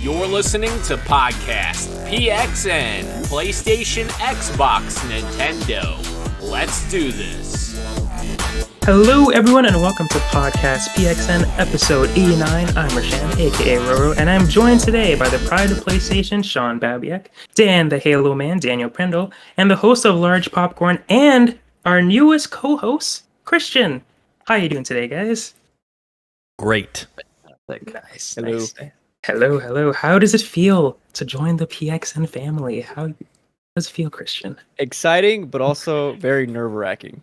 You're listening to Podcast PXN, PlayStation, Xbox, Nintendo. Let's do this. Hello, everyone, and welcome to Podcast PXN episode 89. I'm Rashan, aka Roro, and I'm joined today by the pride of PlayStation, Sean Babiak, Dan the Halo Man, Daniel Prindle, and the host of Large Popcorn, and our newest co-host, Cristian. How are you doing today, guys? Great. Nice. Hello. Nice. Hello. How does it feel to join the PXN family? How does it feel, Cristian? Exciting, but also very nerve-wracking.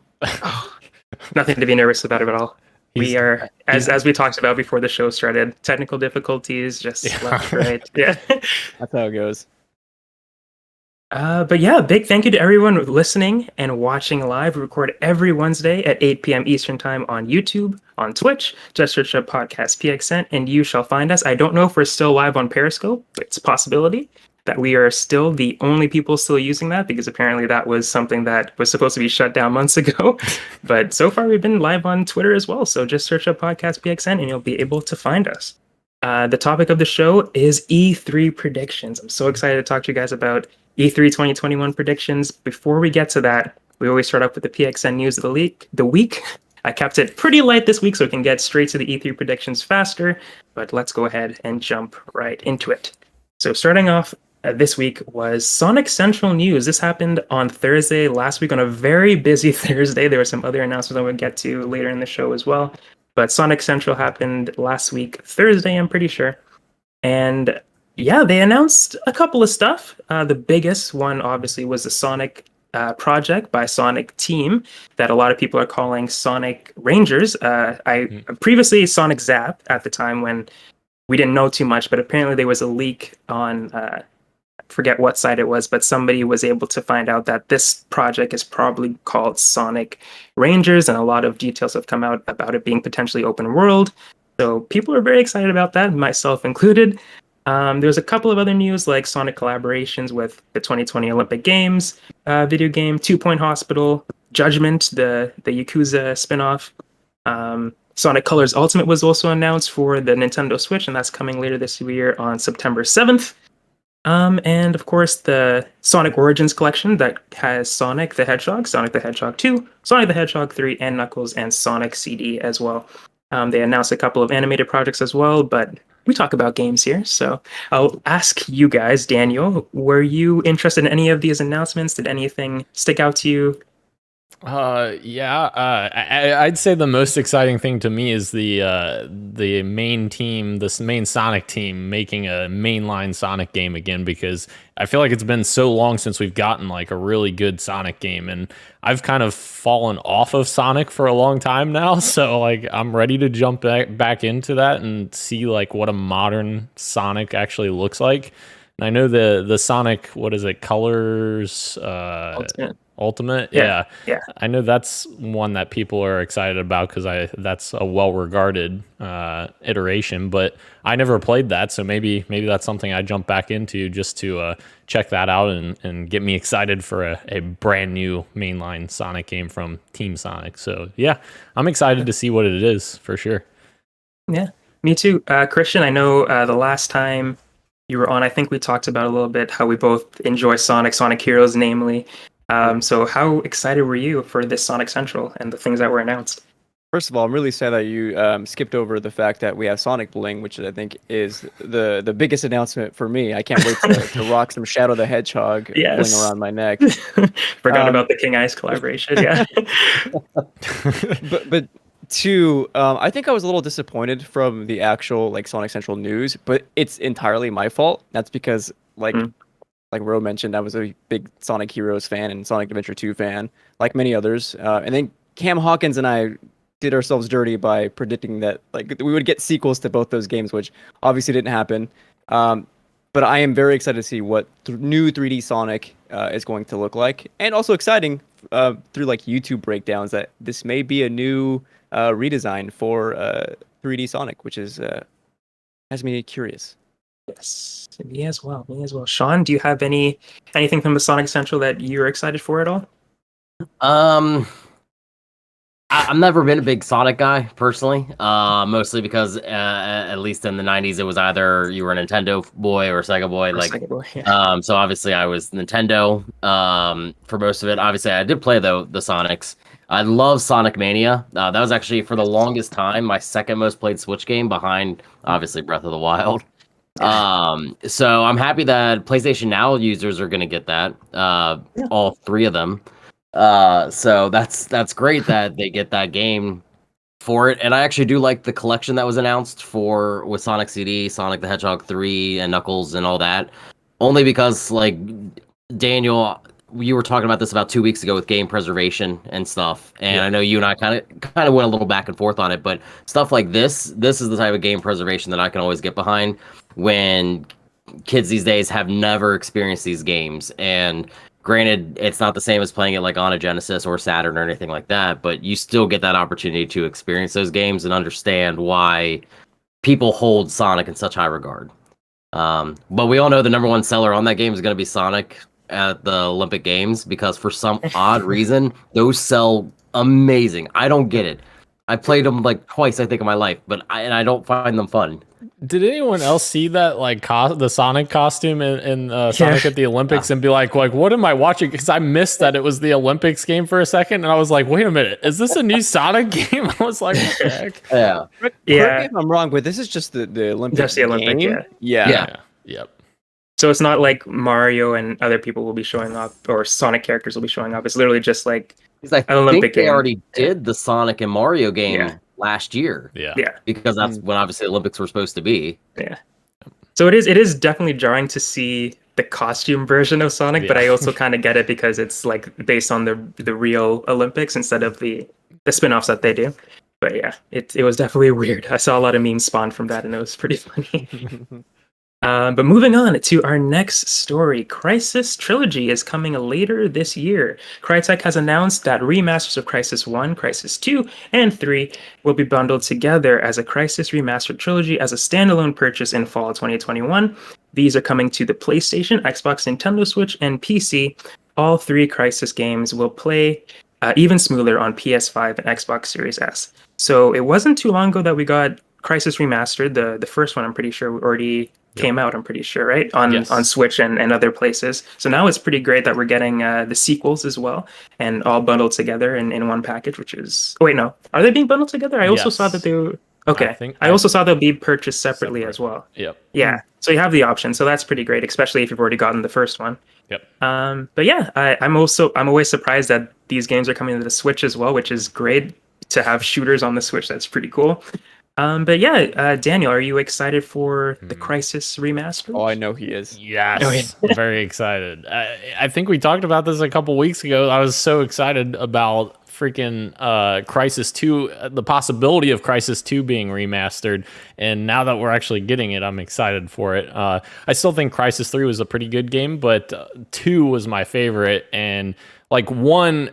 Nothing to be nervous about at all. We are, as we talked about before the show started, technical difficulties, just left, right. Yeah. That's how it goes. But yeah, big thank you to everyone listening and watching live. We record every Wednesday at 8 p.m. Eastern Time on YouTube, on Twitch. Just search up Podcast PXN and you shall find us. I don't know if we're still live on Periscope, but it's a possibility that we are still the only people still using that, because apparently that was something that was supposed to be shut down months ago. But so far we've been live on Twitter as well. So just search up Podcast PXN and you'll be able to find us. The topic of the show is E3 predictions. I'm so excited to talk to you guys about E3 2021 predictions. Before we get to that, we always start off with the PXN news of the week. I kept it pretty light this week so we can get straight to the E3 predictions faster, but let's go ahead and jump right into it. So starting off this week was Sonic Central news. This happened on Thursday last week, on a very busy Thursday. There were some other announcements I would get to later in the show as well. But Sonic Central happened last week, Thursday, I'm pretty sure. And yeah, they announced a couple of stuff. The biggest one, obviously, was the Sonic project by Sonic Team that a lot of people are calling Sonic Rangers. Previously Sonic Zap at the time when we didn't know too much, but apparently there was a leak on, I forget what site it was, but somebody was able to find out that this project is probably called Sonic Rangers, and a lot of details have come out about it being potentially open world. So people are very excited about that, myself included. There's a couple of other news, like Sonic collaborations with the 2020 Olympic Games video game, 2 Point Hospital, Judgment, the Yakuza spinoff. Sonic Colors Ultimate was also announced for the Nintendo Switch, and that's coming later this year on September 7th. And of course, the Sonic Origins collection that has Sonic the Hedgehog, Sonic the Hedgehog 2, Sonic the Hedgehog 3, and Knuckles, and Sonic CD as well. They announced a couple of animated projects as well, but we talk about games here, so I'll ask you guys. Daniel, were you interested in any of these announcements? Did anything stick out to you? I'd say the most exciting thing to me is the main team, this main Sonic team, making a mainline Sonic game again, because I feel like it's been so long since we've gotten like a really good Sonic game, and I've kind of fallen off of Sonic for a long time now, so like I'm ready to jump back into that and see like what a modern Sonic actually looks like. And I know the Sonic, what is it, Colors Ultimate? Yeah. I know that's one that people are excited about because that's a well-regarded iteration, but I never played that, so maybe that's something I jump back into just to check that out and get me excited for a brand new mainline Sonic game from Team Sonic. So yeah, I'm excited to see what it is for sure. Yeah, me too. Cristian, I know the last time you were on, I think we talked about a little bit how we both enjoy Sonic Heroes, namely. So how excited were you for this Sonic Central and the things that were announced? First of all, I'm really sad that you skipped over the fact that we have Sonic Bling, which I think is the biggest announcement for me. I can't wait to rock some Shadow the Hedgehog bling around my neck. Forgot about the King Ice collaboration, yeah. but two, I think I was a little disappointed from the actual like Sonic Central news, but it's entirely my fault. That's because like Ro mentioned, I was a big Sonic Heroes fan and Sonic Adventure 2 fan, like many others. And then Cam Hawkins and I did ourselves dirty by predicting that like we would get sequels to both those games, which obviously didn't happen. But I am very excited to see what new 3D Sonic is going to look like, and also exciting through like YouTube breakdowns that this may be a new redesign for 3D Sonic, which is has me curious. Yes, me as well. Sean, do you have anything from the Sonic Central that you're excited for at all? I've never been a big Sonic guy personally, mostly because at least in the '90s it was either you were a Nintendo boy or a Sega boy. So obviously I was Nintendo for most of it. Obviously I did play the Sonics. I love Sonic Mania. That was actually for the longest time my second most played Switch game behind obviously Breath of the Wild. So I'm happy that PlayStation Now users are going to get that. All three of them. So that's great that they get that game for it. And I actually do like the collection that was announced with Sonic CD, Sonic the Hedgehog 3, and Knuckles and all that. Only because like Daniel, you were talking about this about 2 weeks ago with game preservation and stuff. And I know you and I kind of went a little back and forth on it, but stuff like this is the type of game preservation that I can always get behind when kids these days have never experienced these games. And granted, it's not the same as playing it like on a Genesis or Saturn or anything like that, but you still get that opportunity to experience those games and understand why people hold Sonic in such high regard. But we all know the number one seller on that game is going to be Sonic at the Olympic Games because for some odd reason, those sell amazing. I don't get it. I played them like twice, I think, in my life, but I don't find them fun. Did anyone else see that like the Sonic costume in Sonic at the Olympics and be like what am I watching? Because I missed that it was the Olympics game for a second, and I was like, wait a minute, is this a new Sonic game? I was like, what the heck? Correct me if I'm wrong, but this is just the Olympic. Just the Olympic, game? Yep. So it's not like Mario and other people will be showing up or Sonic characters will be showing up. It's literally just like I an Olympic think they game. already did the Sonic and Mario game last year. Yeah. Because that's when obviously Olympics were supposed to be. Yeah. So it is definitely jarring to see the costume version of Sonic, but I also kind of get it because it's like based on the real Olympics instead of the spin-offs that they do. But yeah, it was definitely weird. I saw a lot of memes spawn from that and it was pretty funny. But moving on to our next story, Crysis Trilogy is coming later this year. Crytek has announced that remasters of Crysis 1, Crysis 2, and 3 will be bundled together as a Crysis Remastered Trilogy as a standalone purchase in fall 2021. These are coming to the PlayStation, Xbox, Nintendo Switch, and PC. All three Crysis games will play even smoother on PS5 and Xbox Series S. So it wasn't too long ago that we got Crysis Remastered. The first one, I'm pretty sure, already came out, I'm pretty sure, right? On Switch and other places. So now it's pretty great that we're getting the sequels as well and all bundled together in one package, which is... Oh, wait, no. Are they being bundled together? I also saw that they were... Okay. I also saw they'll be purchased separately as well. Yep. Yeah. So you have the option. So that's pretty great, especially if you've already gotten the first one. Yep. But yeah, I'm always surprised that these games are coming to the Switch as well, which is great to have shooters on the Switch. That's pretty cool. But yeah, Daniel, are you excited for the Crysis remaster? Oh, I know he is. Yes, I'm very excited. I think we talked about this a couple weeks ago. I was so excited about freaking Crysis 2, the possibility of Crysis 2 being remastered. And now that we're actually getting it, I'm excited for it. I still think Crysis 3 was a pretty good game, but 2 was my favorite. And like 1...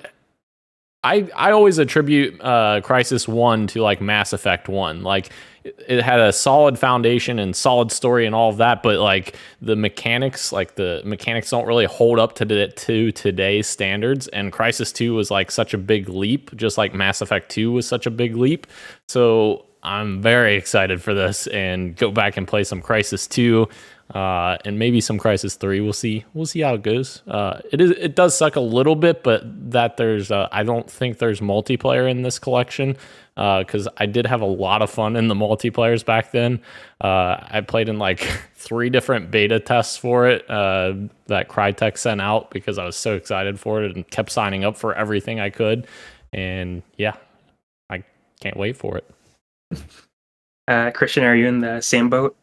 I always attribute Crysis 1 to like Mass Effect 1. Like it had a solid foundation and solid story and all of that, but like the mechanics don't really hold up to today's standards. And Crysis 2 was like such a big leap, just like Mass Effect 2 was such a big leap. So I'm very excited for this and go back and play some Crysis 2. And maybe some Crysis 3. We'll see how it goes. It does suck a little bit, but that there's I don't think there's multiplayer in this collection because I did have a lot of fun in the multiplayers back then. I played in like 3 different beta tests for it that Crytek sent out because I was so excited for it and kept signing up for everything I could. And yeah, I can't wait for it. Cristian, are you in the same boat?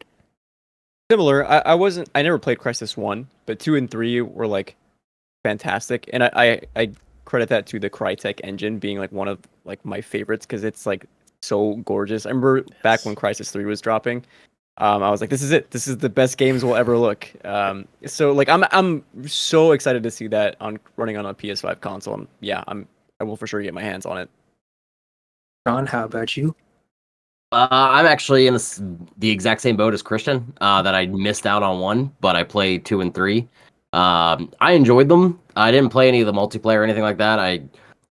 Similar. I never played Crysis 1, but 2 and 3 were like fantastic, and I credit that to the Crytek engine being like one of like my favorites because it's like so gorgeous. I remember back when Crysis 3 was dropping, I was like, this is it. This is the best games we'll ever look. So like I'm so excited to see that running on a PS5 console. I will for sure get my hands on it. Ron, how about you? I'm actually in the exact same boat as Cristian, that I missed out on 1, but I played 2 and 3. I enjoyed them. I didn't play any of the multiplayer or anything like that.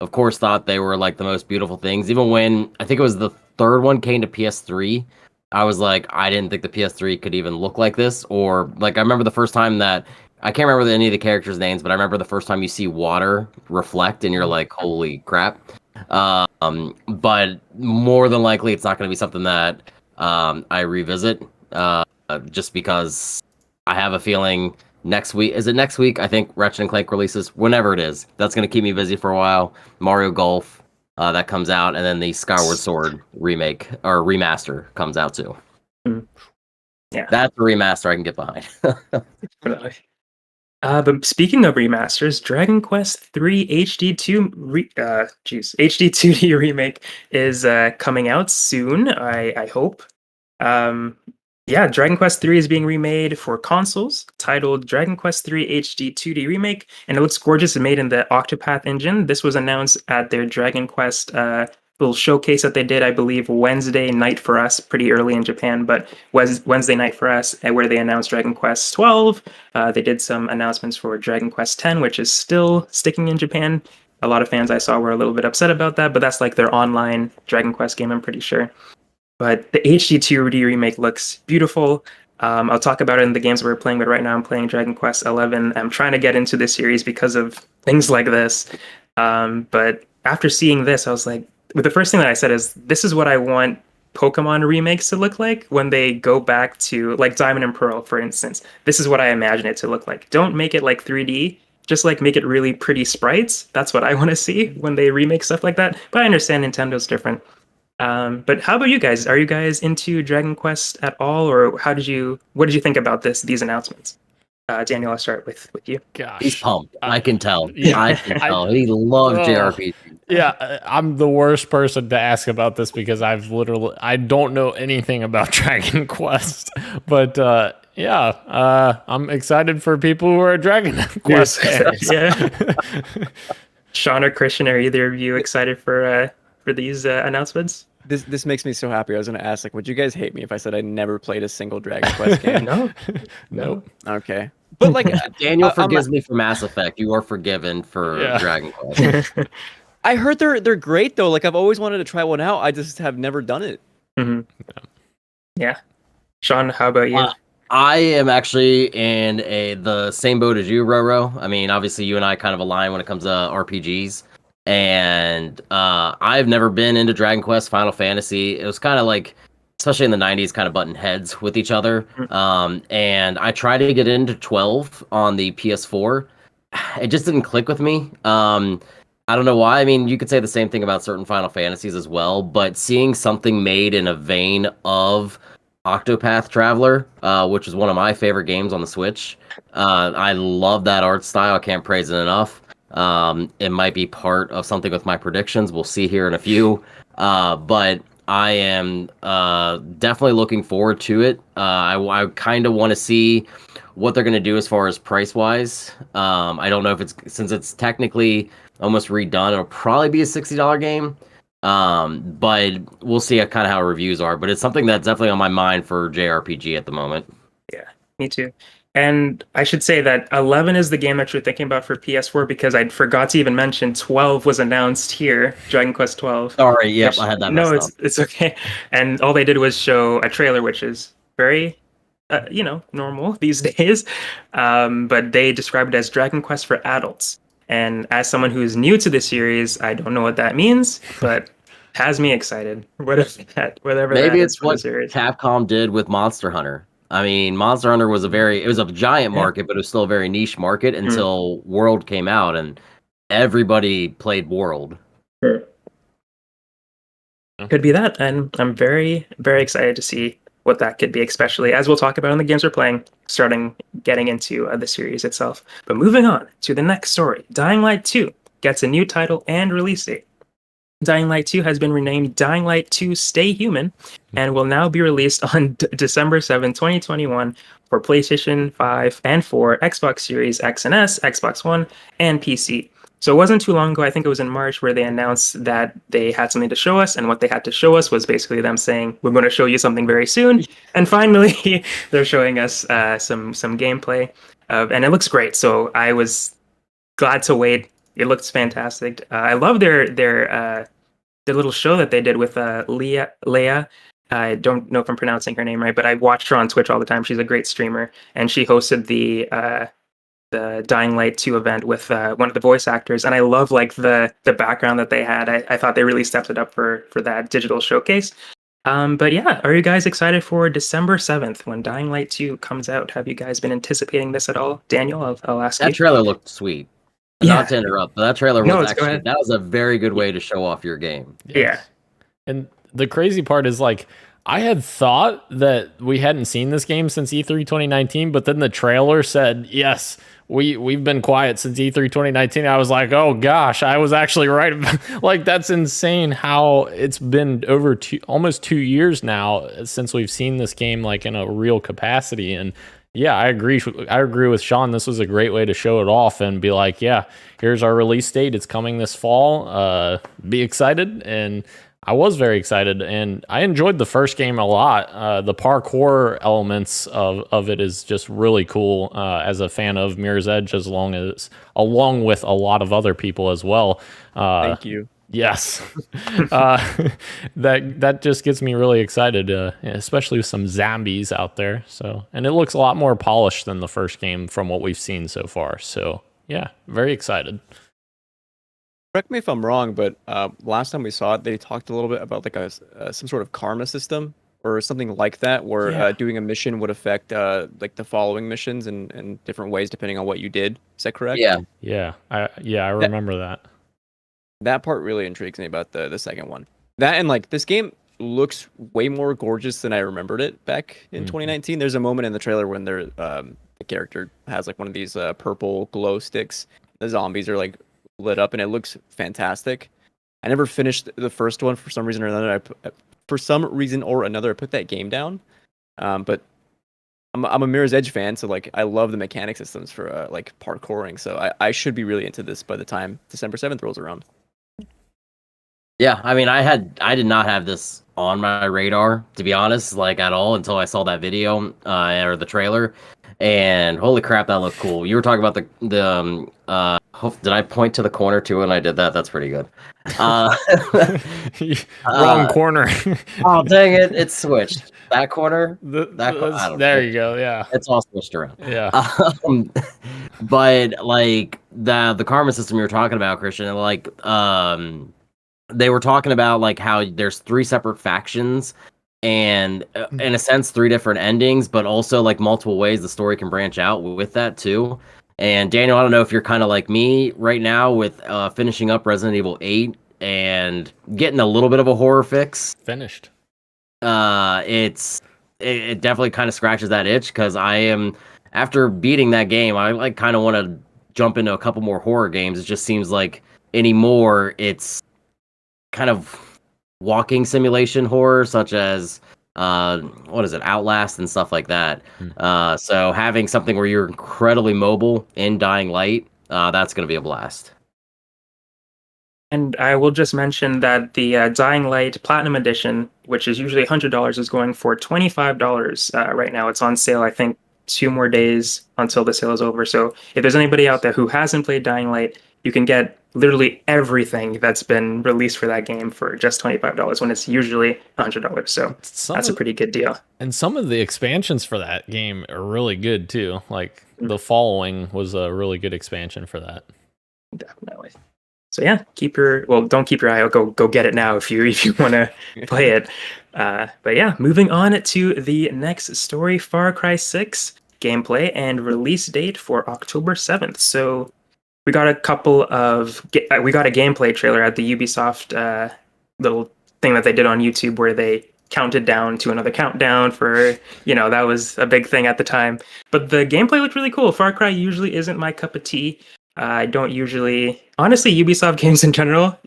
of course, thought they were like the most beautiful things. Even when I think it was the third one came to PS3, I was like, I didn't think the PS3 could even look like this. Or like, I remember the first time that I can't remember any of the characters' names, but I remember the first time you see water reflect, and you're like, holy crap. But more than likely, it's not going to be something that I revisit, just because I have a feeling next week. Is it next week? I think Ratchet and Clank releases, whenever it is. That's going to keep me busy for a while. Mario Golf, that comes out, and then the Skyward Sword remake or remaster comes out too. Yeah, that's a remaster I can get behind. But speaking of remasters, Dragon Quest III HD 2D remake is coming out soon. I hope. Yeah, Dragon Quest III is being remade for consoles, titled Dragon Quest III HD 2D Remake, and it looks gorgeous. It's made in the Octopath engine. This was announced at their Dragon Quest little showcase that they did, I believe, Wednesday night for us, pretty early in Japan, but Wednesday night for us, where they announced Dragon Quest 12. They did some announcements for Dragon Quest 10, which is still sticking in Japan. A lot of fans I saw were a little bit upset about that, but that's like their online Dragon Quest game, I'm pretty sure. But the HD 2D remake looks beautiful. I'll talk about it in the games we're playing, but right now I'm playing Dragon Quest 11. I'm trying to get into this series because of things like this. But after seeing this, I was like, the first thing that I said is, this is what I want Pokemon remakes to look like when they go back to, like, Diamond and Pearl, for instance. This is what I imagine it to look like. Don't make it like 3D. Just like make it really pretty sprites. That's what I want to see when they remake stuff like that. But I understand Nintendo's different. But how about you guys? Are you guys into Dragon Quest at all, or what did you think about these announcements? Daniel, I'll start with you. Gosh, he's pumped. I can tell. Yeah, I can tell. He loves JRPG. Yeah, I'm the worst person to ask about this because I don't know anything about Dragon Quest. But I'm excited for people who are Dragon Quest fans. Yeah. Sean or Christian, are either of you excited for these announcements? This makes me so happy. I was going to ask, like, would you guys hate me if I said I never played a single Dragon Quest game? No. Okay. But like, Daniel forgives me for Mass Effect. You are forgiven for Dragon Quest. I heard they're great though. Like, I've always wanted to try one out. I just have never done it. Mm-hmm. Yeah. Sean, how about you? I am actually in the same boat as you, Roro. I mean, obviously, you and I kind of align when it comes to RPGs. And I've never been into Dragon Quest, Final Fantasy. It was kind of like, especially in the 90s, kind of butting heads with each other. And I tried to get into 12 on the PS4. It just didn't click with me. I don't know why. I mean, you could say the same thing about certain Final Fantasies as well, but seeing something made in a vein of Octopath Traveler, which is one of my favorite games on the Switch. I love that art style. I can't praise it enough. It might be part of something with my predictions. We'll see here in a few. But I am definitely looking forward to it. I kind of want to see what they're going to do as far as price-wise. I don't know if since it's technically almost redone, it'll probably be a $60 game. But we'll see kind of how reviews are. But it's something that's definitely on my mind for JRPG at the moment. Yeah, me too. And I should say that 11 is the game that you're thinking about for PS4, because I forgot to even mention 12 was announced here, Dragon Quest 12. Sorry, yep, I had that messed up. It's okay. And all they did was show a trailer, which is very, normal these days. But they described it as Dragon Quest for adults. And as someone who's new to the series, I don't know what that means, but has me excited. Whatever Maybe it's what Capcom did with Monster Hunter. I mean, Monster Hunter was it was a giant market, but it was still a very niche market until World came out, and everybody played World. Sure. Could be that, and I'm very, very excited to see what that could be, especially as we'll talk about in the games we're playing, getting into the series itself. But moving on to the next story, Dying Light 2 gets a new title and release date. Dying Light 2 has been renamed Dying Light 2 Stay Human and will now be released on December 7, 2021 for PlayStation 5 and 4, Xbox Series X and S, Xbox One, and PC. So it wasn't too long ago, I think it was in March, where they announced that they had something to show us, and what they had to show us was basically them saying, we're going to show you something very soon. And finally, they're showing us some gameplay, and it looks great. So I was glad to wait it looks fantastic. I love their little show that they did with Leia. I don't know if I'm pronouncing her name right, but I watched her on Twitch all the time. She's a great streamer, and she hosted the Dying Light 2 event with one of the voice actors, and I love like the background that they had. I thought they really stepped it up for that digital showcase. But yeah, are you guys excited for December 7th when Dying Light 2 comes out? Have you guys been anticipating this at all? Daniel, I'll ask you. That trailer looked sweet. Yeah. Not to interrupt, but that trailer No, was go ahead. actually, that was a very good way to show off your game. Yeah. And the crazy part is like, I had thought that we hadn't seen this game since E3 2019, but then the trailer said, yes, we've been quiet since E3 2019. I was like, oh gosh, I was actually right. Like, that's insane how it's been over almost 2 years now since we've seen this game like in a real capacity. And yeah, I agree with Sean. This was a great way to show it off and be like, yeah, here's our release date. It's coming this fall. Be excited. And I was very excited, and I enjoyed the first game a lot. The parkour elements of it is just really cool. As a fan of Mirror's Edge, along with a lot of other people as well. Thank you. Yes, that just gets me really excited, especially with some zombies out there. So, and it looks a lot more polished than the first game from what we've seen so far. So, yeah, very excited. Correct me if I'm wrong, but last time we saw it, they talked a little bit about like some sort of karma system or something like that, where doing a mission would affect like the following missions in different ways depending on what you did. Is that correct? Yeah. I remember that. That part really intrigues me about the second one. That and like this game looks way more gorgeous than I remembered it back in 2019. There's a moment in the trailer when the character has like one of these purple glow sticks. The zombies are like lit up and it looks fantastic. I never finished the first one for some reason or another. I put that game down. But I'm a Mirror's Edge fan, so like I love the mechanic systems for like parkouring. So I should be really into this by the time December 7th rolls around. Yeah, I mean, I did not have this on my radar, to be honest, like at all, until I saw that video or the trailer, and holy crap, that looked cool. You were talking about the did I point to the corner too when I did that? That's pretty good. Wrong corner. Oh dang it! It switched. That corner. There you go. Yeah, it's all switched around. Yeah. But like the karma system you were talking about, Christian, like they were talking about like how there's 3 separate factions and in a sense 3 different endings, but also like multiple ways the story can branch out with that too. And Daniel, I don't know if you're kind of like me right now with finishing up Resident Evil 8 and getting a little bit of a horror fix. Finished. It definitely kind of scratches that itch because I am, after beating that game, I like kind of want to jump into a couple more horror games. It just seems like anymore it's kind of walking simulation horror, such as what is it, Outlast and stuff like that. So having something where you're incredibly mobile in Dying Light, that's going to be a blast. And I will just mention that the Dying Light Platinum Edition, which is usually $100, is going for $25 right now. It's on sale, I think, 2 more days until the sale is over. So if there's anybody out there who hasn't played Dying Light, you can get literally everything that's been released for that game for just $25 when it's usually $100. So that's a pretty good deal. And some of the expansions for that game are really good too. Like The Following was a really good expansion for that. Definitely. So yeah, don't keep your eye out. Go get it now if you want to play it. But yeah, moving on to the next story, Far Cry 6 gameplay and release date for October 7th. So we got a gameplay trailer at the Ubisoft little thing that they did on YouTube where they counted down to another countdown for, that was a big thing at the time. But the gameplay looked really cool. Far Cry usually isn't my cup of tea. I don't usually, honestly, Ubisoft games in general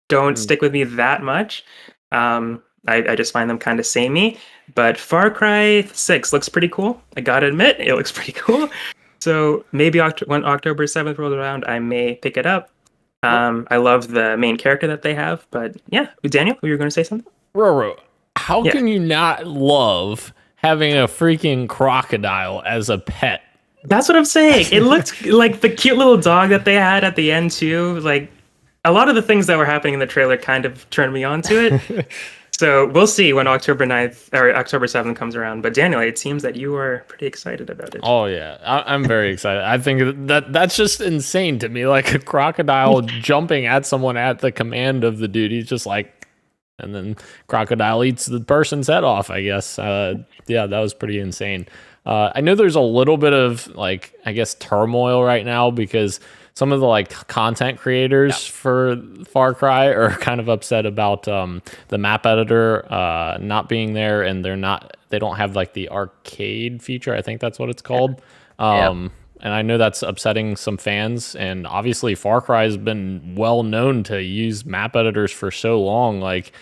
don't stick with me that much. I just find them kind of samey. But Far Cry 6 looks pretty cool. I gotta admit, it looks pretty cool. So maybe when October 7th rolls around, I may pick it up. I love the main character that they have. But yeah, Daniel, you were going to say something? Roro, how can you not love having a freaking crocodile as a pet That's what I'm saying. It looked like the cute little dog that they had at the end too. Like a lot of the things that were happening in the trailer kind of turned me on to it. So we'll see when October 9th or October 7th comes around. But Daniel, it seems that you are pretty excited about it. Oh yeah, I'm very excited. I think that's just insane to me. Like a crocodile jumping at someone at the command of the dude. He's just like, and then crocodile eats the person's head off. I guess. Yeah, that was pretty insane. I know there's a little bit of like, I guess, turmoil right now because some of the like content creators for Far Cry are kind of upset about the map editor not being there, and they don't have like the arcade feature. I think that's what it's called. And I know that's upsetting some fans. And obviously, Far Cry has been well known to use map editors for so long. Like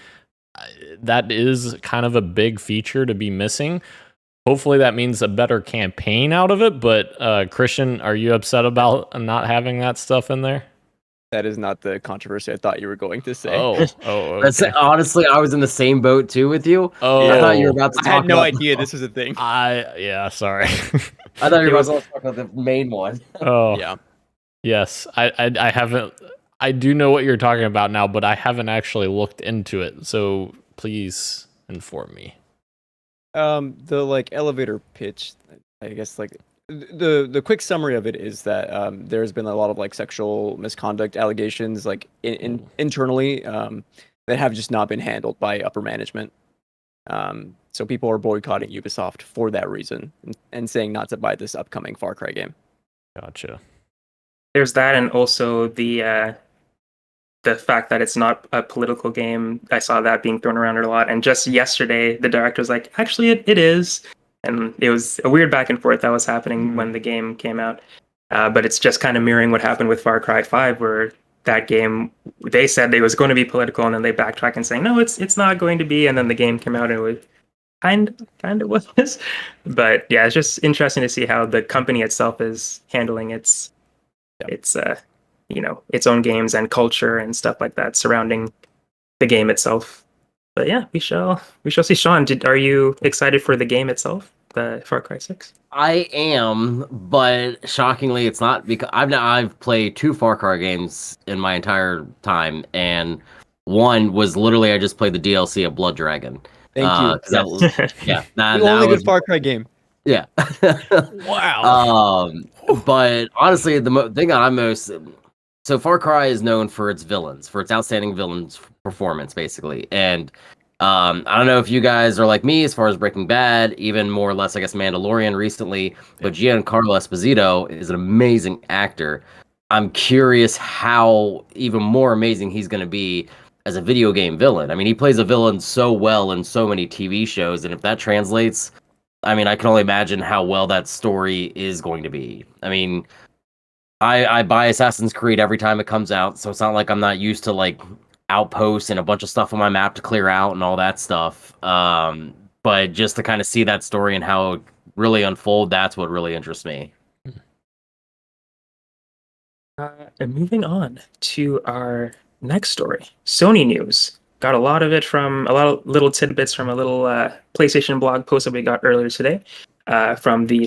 that is kind of a big feature to be missing. Hopefully that means a better campaign out of it, but Cristian, are you upset about not having that stuff in there? That is not the controversy I thought you were going to say. Okay. That's honestly, I was in the same boat too with you. I thought you were about to talk I had no about idea this was a thing. Sorry. I thought you were about to talk about the main one. Oh, Yeah. Yes, I haven't. I do know what you're talking about now, but I haven't actually looked into it. So please inform me. The like elevator pitch, I guess like the quick summary of it is that there's been a lot of like sexual misconduct allegations like internally that have just not been handled by upper management. So people are boycotting Ubisoft for that reason and saying not to buy this upcoming Far Cry game. Gotcha. There's that, and also the fact that it's not a political game. I saw that being thrown around a lot. And just yesterday, the director was like, actually, it is. And it was a weird back and forth that was happening when the game came out. But it's just kind of mirroring what happened with Far Cry 5, where that game, they said it was going to be political, and then they backtrack and saying, no, it's not going to be. And then the game came out and it was kind of was. But yeah, it's just interesting to see how the company itself is handling its its own games and culture and stuff like that surrounding the game itself. But yeah, we shall see. Sean, are you excited for the game itself, the Far Cry 6? I am, but shockingly, it's not because I've played 2 Far Cry games in my entire time, and one was literally I just played the DLC of Blood Dragon. Thank you. The only good Far Cry game. Yeah. Wow. But honestly, the thing that I'm most so Far Cry is known for its villains, for its outstanding villains performance, basically. And I don't know if you guys are like me as far as Breaking Bad, even more or less, I guess, Mandalorian recently, but Giancarlo Esposito is an amazing actor. I'm curious how even more amazing he's going to be as a video game villain. I mean, he plays a villain so well in so many TV shows, and if that translates, I mean, I can only imagine how well that story is going to be. I mean, I buy Assassin's Creed every time it comes out, so it's not like I'm not used to like outposts and a bunch of stuff on my map to clear out and all that stuff. But just to kind of see that story and how it really unfold, that's what really interests me. And moving on to our next story, Sony news. Got a lot of it from a lot of little tidbits from a little PlayStation blog post that we got earlier today from the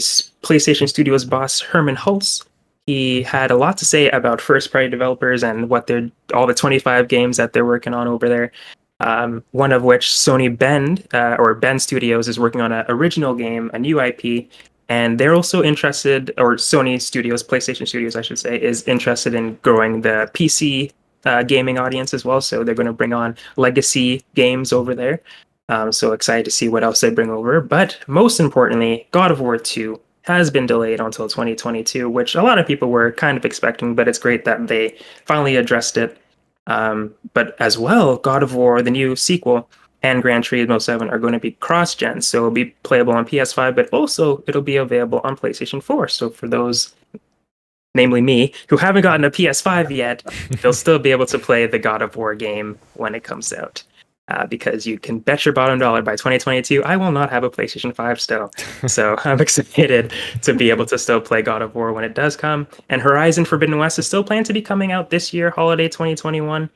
PlayStation Studios boss, Herman Hulse. He had a lot to say about first-party developers and what all the 25 games that they're working on over there. One of which Sony Bend Studios is working on an original game, a new IP, and they're also interested, or Sony Studios, PlayStation Studios, I should say, is interested in growing the PC gaming audience as well. So they're going to bring on legacy games over there. So excited to see what else they bring over. But most importantly, God of War 2 has been delayed until 2022, which a lot of people were kind of expecting, but it's great that they finally addressed it. But as well, God of War, the new sequel, and Gran Turismo 7 are going to be cross-gen, so it'll be playable on PS5, but also it'll be available on PlayStation 4. So for those, namely me, who haven't gotten a PS5 yet, they'll still be able to play the God of War game when it comes out. Because you can bet your bottom dollar by 2022, I will not have a PlayStation 5 still. So I'm excited to be able to still play God of War when it does come. And Horizon Forbidden West is still planned to be coming out this year, holiday 2021.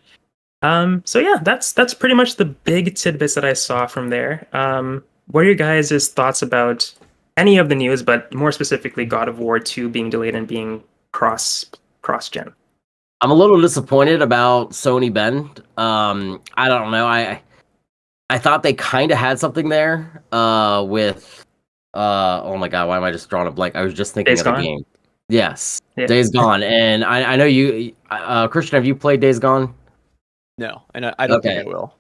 So yeah, that's pretty much the big tidbits that I saw from there. What are your guys' thoughts about any of the news, but more specifically God of War 2 being delayed and being cross-gen. I'm a little disappointed about Sony Bend. I don't know. I thought they kind of had something there with oh my god, why am I just drawing a blank? I was just thinking Days of Gone? the game. Yes, Yeah. Days Gone, and I know you, Christian. Have you played Days Gone? No, and I don't think I will.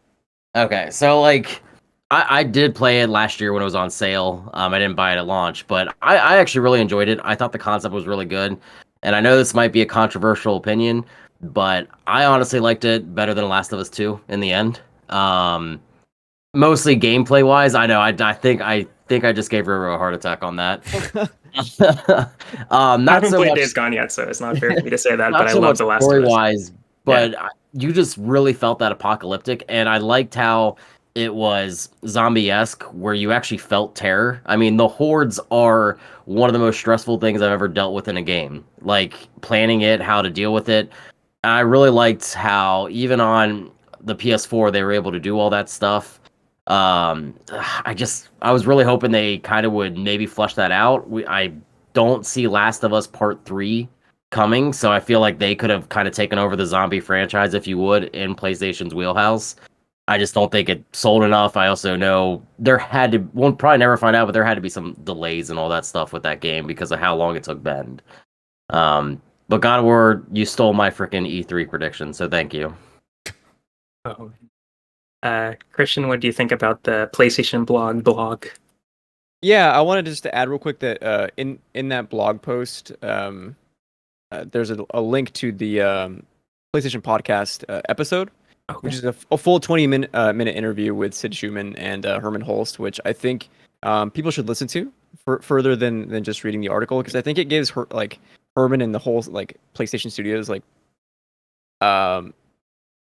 Okay, so like I did play it last year when it was on sale. I didn't buy it at launch, but I actually really enjoyed it. I thought the concept was really good, and I know this might be a controversial opinion, but I honestly liked it better than Last of Us 2 in the end. Mostly gameplay wise. I know. I think I just gave her a heart attack on that. I Not haven't so played much Days Gone yet, so it's not fair for me to say that, not but I so love much The Last of Us. story-wise, but you just really felt that apocalyptic, and I liked how it was zombie-esque, where you actually felt terror. I mean, the hordes are one of the most stressful things I've ever dealt with in a game. Like, planning it, how to deal with it. I really liked how, even on the PS4, they were able to do all that stuff. I was really hoping they kind of would maybe flush that out. I don't see Last of Us Part 3 coming, so I feel like they could have kind of taken over the zombie franchise, if you would, in PlayStation's wheelhouse. I just don't think it sold enough. I also know we'll probably never find out, but there had to be some delays and all that stuff with that game because of how long it took Bend. But God of War, you stole my freaking E3 prediction, so thank you. Oh. Christian, what do you think about the PlayStation blog? Yeah, I wanted just to add real quick that in that blog post, there's a link to the PlayStation podcast episode, which is a full 20-minute interview with Sid Schumann and Herman Holst, which I think people should listen to further than just reading the article, because I think it gives Herman and the whole PlayStation Studios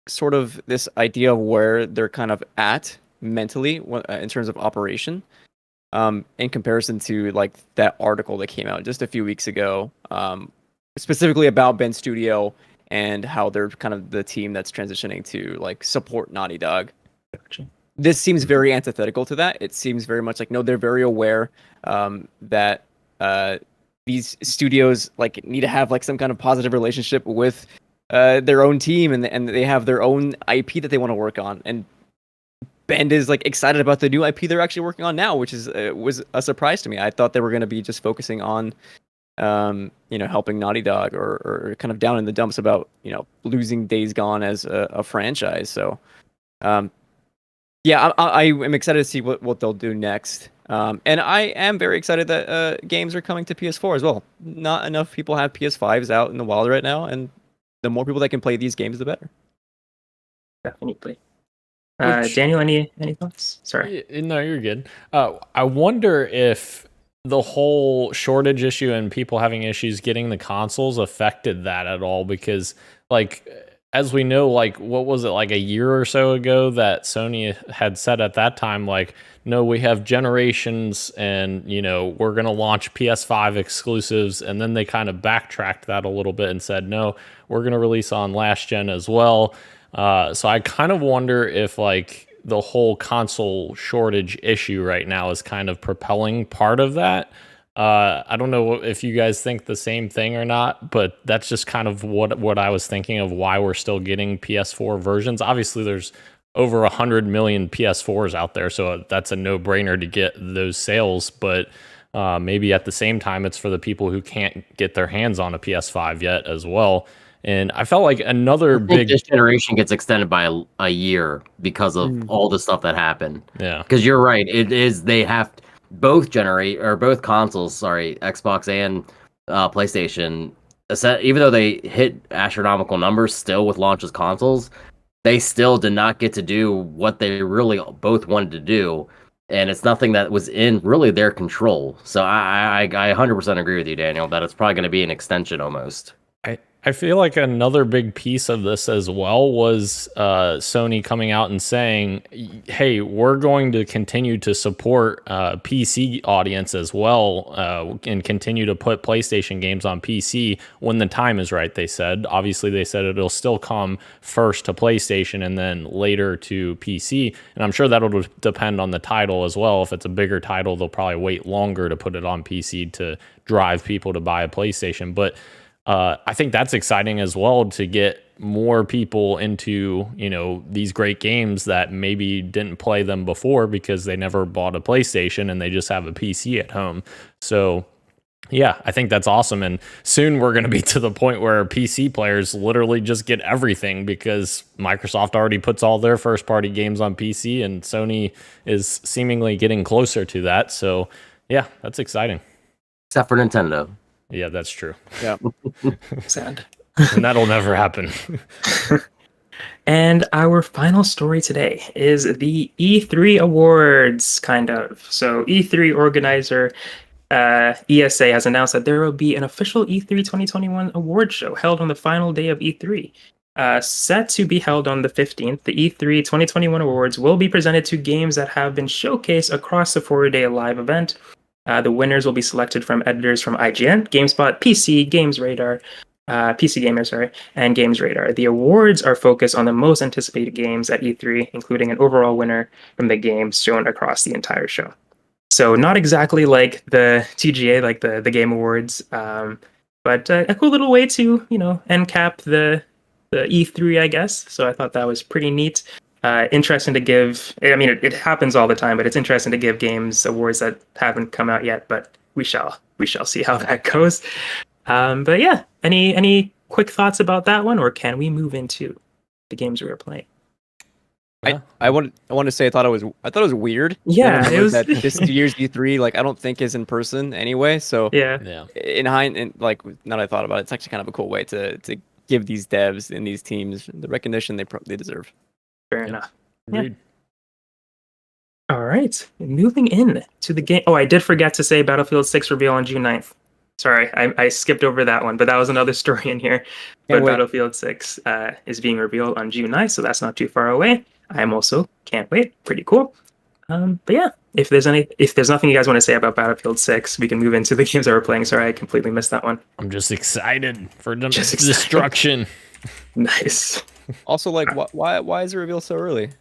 sort of this idea of where they're kind of at mentally in terms of operation, in comparison to that article that came out just a few weeks ago, specifically about Bend Studio and how they're kind of the team that's transitioning to support Naughty Dog. Gotcha. This seems very antithetical to that. It seems very much like, no, they're very aware that these studios need to have some kind of positive relationship with their own team, and they have their own IP that they want to work on. And Bend is excited about the new IP they're actually working on now, which was a surprise to me. I thought they were going to be just focusing on helping Naughty Dog or kind of down in the dumps about losing Days Gone as a franchise. So yeah, I am excited to see what they'll do next. And I am very excited that games are coming to PS4 as well. Not enough people have PS5s out in the wild right now, and the more people that can play these games, the better. Definitely. Daniel, any thoughts? Sorry. No, you're good. I wonder if the whole shortage issue and people having issues getting the consoles affected that at all, because as we know, what was it, a year or so ago that Sony had said at that time, no, we have generations and, we're going to launch PS5 exclusives. And then they kind of backtracked that a little bit and said, no, we're going to release on last gen as well. So I kind of wonder if the whole console shortage issue right now is kind of propelling part of that. I don't know if you guys think the same thing or not, but that's just kind of what I was thinking of why we're still getting PS4 versions. Obviously, there's over 100 million PS4s out there, so that's a no-brainer to get those sales. But maybe at the same time, it's for the people who can't get their hands on a PS5 yet as well. And I felt like this generation gets extended by a year because of all the stuff that happened. Yeah, because you're right. It is they have both consoles. Sorry, Xbox and PlayStation. Even though they hit astronomical numbers still with launch as consoles, they still did not get to do what they really both wanted to do, and it's nothing that was in really their control. So I 100% agree with you, Daniel, that it's probably going to be an extension almost. I feel like another big piece of this as well was Sony coming out and saying, hey, we're going to continue to support PC audience as well and continue to put PlayStation games on PC when the time is right, they said. Obviously, they said it'll still come first to PlayStation and then later to PC. And I'm sure that'll depend on the title as well. If it's a bigger title, they'll probably wait longer to put it on PC to drive people to buy a PlayStation. But I think that's exciting as well to get more people into, these great games that maybe didn't play them before because they never bought a PlayStation and they just have a PC at home. So yeah, I think that's awesome. And soon we're going to be to the point where PC players literally just get everything because Microsoft already puts all their first party games on PC and Sony is seemingly getting closer to that. So yeah, that's exciting. Except for Nintendo. Yeah, that's true. Yeah. Sad. And that'll never happen. And our final story today is the E3 awards, kind of. So E3 organizer ESA has announced that there will be an official E3 2021 award show held on the final day of E3. Set to be held on the 15th, the E3 2021 awards will be presented to games that have been showcased across the 4-day live event. The winners will be selected from editors from IGN, GameSpot, PC, Games Radar, PC Gamer, and Games Radar. The awards are focused on the most anticipated games at E3, including an overall winner from the games shown across the entire show. So not exactly like the TGA, like the Game Awards, but a cool little way to, end cap the E3, I guess. So I thought that was pretty neat. Interesting to give. I mean, it happens all the time, but it's interesting to give games awards that haven't come out yet. But we shall see how that goes. But yeah, any quick thoughts about that one, or can we move into the games we were playing? I want to say I thought it was weird. Yeah, it was that this year's E3 I don't think is in person anyway. So yeah. In now that I thought about it, it's actually kind of a cool way to give these devs and these teams the recognition they deserve. Fair enough. Yeah. All right, moving in to the game. Oh, I did forget to say Battlefield 6 reveal on June 9th. Sorry, I skipped over that one, but that was another story in here. But Battlefield 6 is being revealed on June 9th, so that's not too far away. I'm also can't wait. Pretty cool. But yeah, if there's nothing you guys want to say about Battlefield 6, we can move into the games that we're playing. Sorry, I completely missed that one. I'm just excited for destruction. Nice. Also, why is the reveal so early?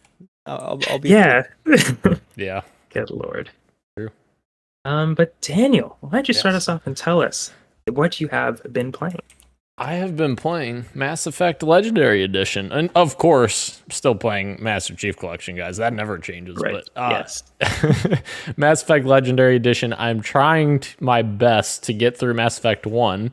I'll be yeah. Yeah. Good lord. True. But Daniel, why don't you start us off and tell us what you have been playing? I have been playing Mass Effect Legendary Edition, and of course, still playing Master Chief Collection, guys. That never changes. Right. But yes. Mass Effect Legendary Edition. I'm trying my best to get through Mass Effect 1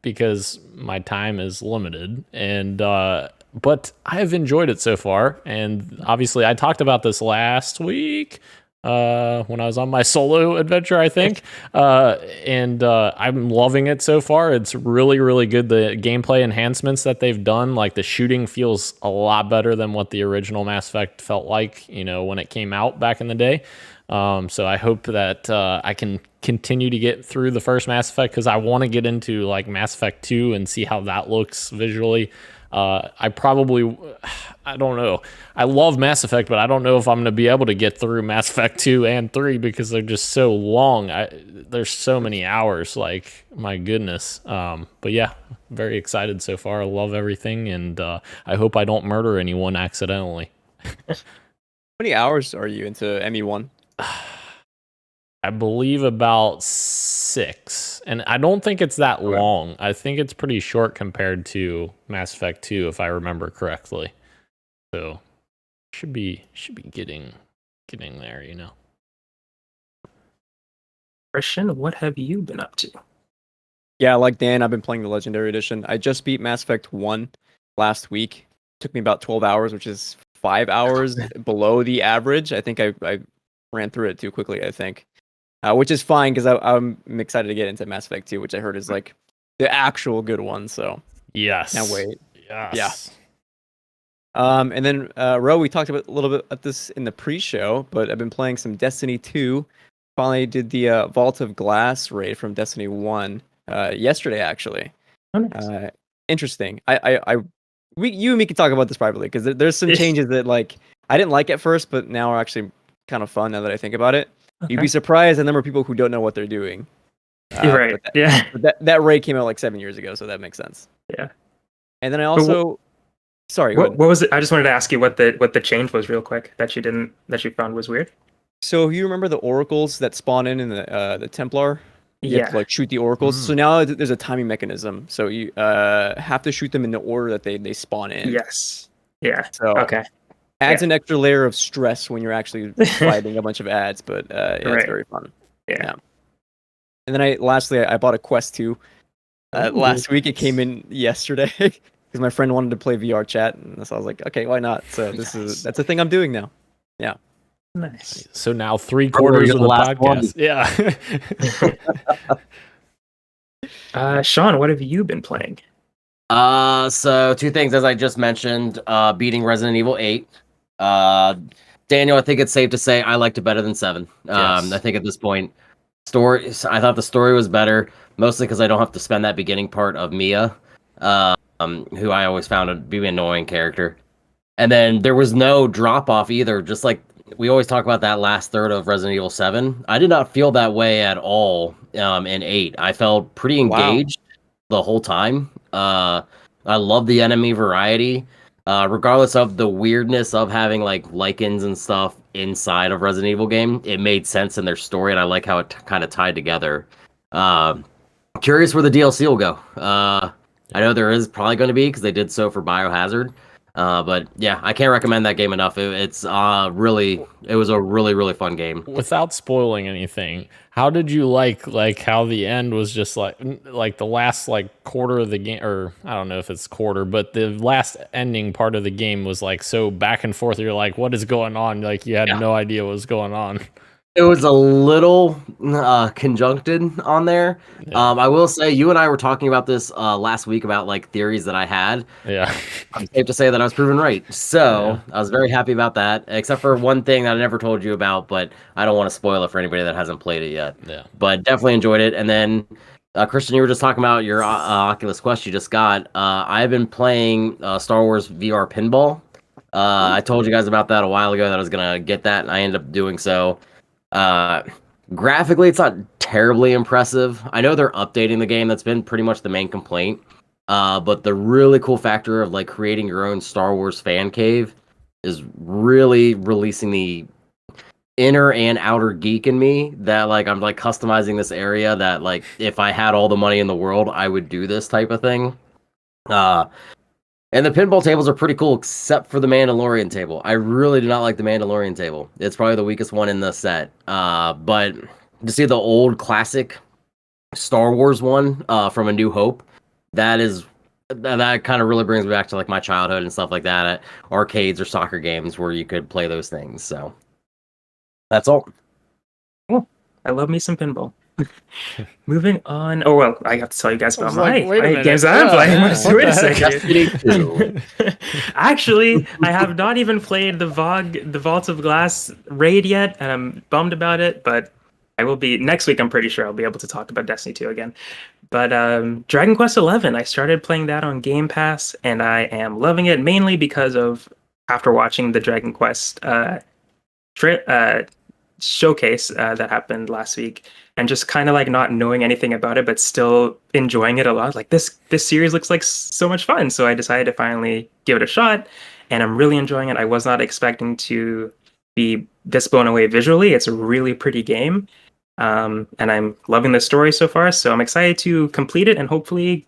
because my time is limited, and but I have enjoyed it so far. And obviously, I talked about this last week. When I was on my solo adventure, I think. And I'm loving it so far. It's really, really good. The gameplay enhancements that they've done, like the shooting feels a lot better than what the original Mass Effect felt like, when it came out back in the day. So I hope that I can continue to get through the first Mass Effect because I want to get into Mass Effect 2 and see how that looks visually. I don't know. I love Mass Effect, but I don't know if I'm going to be able to get through Mass Effect 2 and 3 because they're just so long. There's so many hours, my goodness. But yeah, very excited so far. I love everything, and I hope I don't murder anyone accidentally. How many hours are you into ME1? I believe about 6, and I don't think it's that long. I think it's pretty short compared to Mass Effect 2, if I remember correctly. So should be getting there, Cristian, what have you been up to? Yeah, like Dan, I've been playing the Legendary Edition. I just beat Mass Effect 1 last week. Took me about 12 hours, which is 5 hours below the average. I think I ran through it too quickly, I think. Which is fine because I'm excited to get into Mass Effect 2, which I heard is the actual good one. So yes, can't wait. Yes. Yeah. And then Ro, we talked about a little bit about this in the pre-show, but I've been playing some Destiny 2. Finally did the Vault of Glass raid from Destiny 1 yesterday, actually. Oh, nice. Interesting. You and me can talk about this privately because there's some changes that like I didn't like at first, but now are actually kind of fun now that I think about it. Okay. You'd be surprised the number of people who don't know what they're doing. You're right. But that raid came out like 7 years ago, so that makes sense. Yeah. And then I also, sorry. What was it? I just wanted to ask you what the change was real quick that you found was weird. So you remember the oracles that spawn in the Templar? You have to like shoot the oracles. So now there's a timing mechanism. So you have to shoot them in the order that they spawn in. Yes. Yeah. So okay. Adds an extra layer of stress when you're actually fighting a bunch of ads, but it's very fun. Yeah. And then lastly I bought a Quest 2. Last week it came in yesterday because my friend wanted to play VR chat, and so I was like, okay, why not? So that's a thing I'm doing now. Yeah. Nice. So now 3/4 of the podcast. Yeah. Sean, what have you been playing? So 2 things, as I just mentioned, beating Resident Evil 8. Daniel, I think it's safe to say I liked it better than 7. Yes. I think at this point, I thought the story was better, mostly because I don't have to spend that beginning part of Mia, who I always found to be an annoying character. And then there was no drop off either, just like we always talk about that last third of Resident Evil 7. I did not feel that way at all in 8. I felt pretty engaged the whole time. I love the enemy variety, regardless of the weirdness of having like lichens and stuff inside of Resident Evil game. It made sense in their story, and I like how it kind of tied together. Curious where the DLC will go. I know there is probably going to be because they did so for Biohazard. But yeah, I can't recommend that game enough. It was a really fun game. Without spoiling anything, how did you like how the end was just like the last like quarter of the game, or I don't know if it's quarter, but the last ending part of the game was like so back and forth. You're like, what is going on? Like you had no idea what was going on. It was a little conjuncted on there. Yeah. I will say, you and I were talking about this last week about like theories that I had. Yeah. I'm safe to say that I was proven right. So I was very happy about that, except for one thing that I never told you about, but I don't want to spoil it for anybody that hasn't played it yet. Yeah. But definitely enjoyed it. And then, Cristian, you were just talking about your Oculus Quest you just got. I've been playing Star Wars VR Pinball. I told you guys about that a while ago that I was going to get that, and I ended up doing so. Graphically, it's not terribly impressive. I know they're updating the game. That's been pretty much the main complaint. But the really cool factor of like creating your own Star Wars fan cave is really releasing the inner and outer geek in me, that like I'm like customizing this area that like if I had all the money in the world, I would do this type of thing. And the pinball tables are pretty cool, except for the Mandalorian table. I really do not like the Mandalorian table. It's probably the weakest one in the set. But to see the old classic Star Wars one from A New Hope, that kind of really brings me back to like my childhood and stuff like that at arcades or soccer games where you could play those things. So that's all. Cool. I love me some pinball. Moving on. Oh well, I have to tell you guys about my games that I'm playing. Wait a second. Actually, I have not even played the Vault of Glass raid yet, and I'm bummed about it. But I will be next week. I'm pretty sure I'll be able to talk about Destiny 2 again. But Dragon Quest 11, I started playing that on Game Pass, and I am loving it mainly because of after watching the Dragon Quest showcase that happened last week, and just kind of like not knowing anything about it but still enjoying it a lot. Like this series looks like so much fun, so I decided to finally give it a shot, and I'm really enjoying it. I was not expecting to be this blown away visually. It's a really pretty game, and I'm loving the story so far, so I'm excited to complete it and hopefully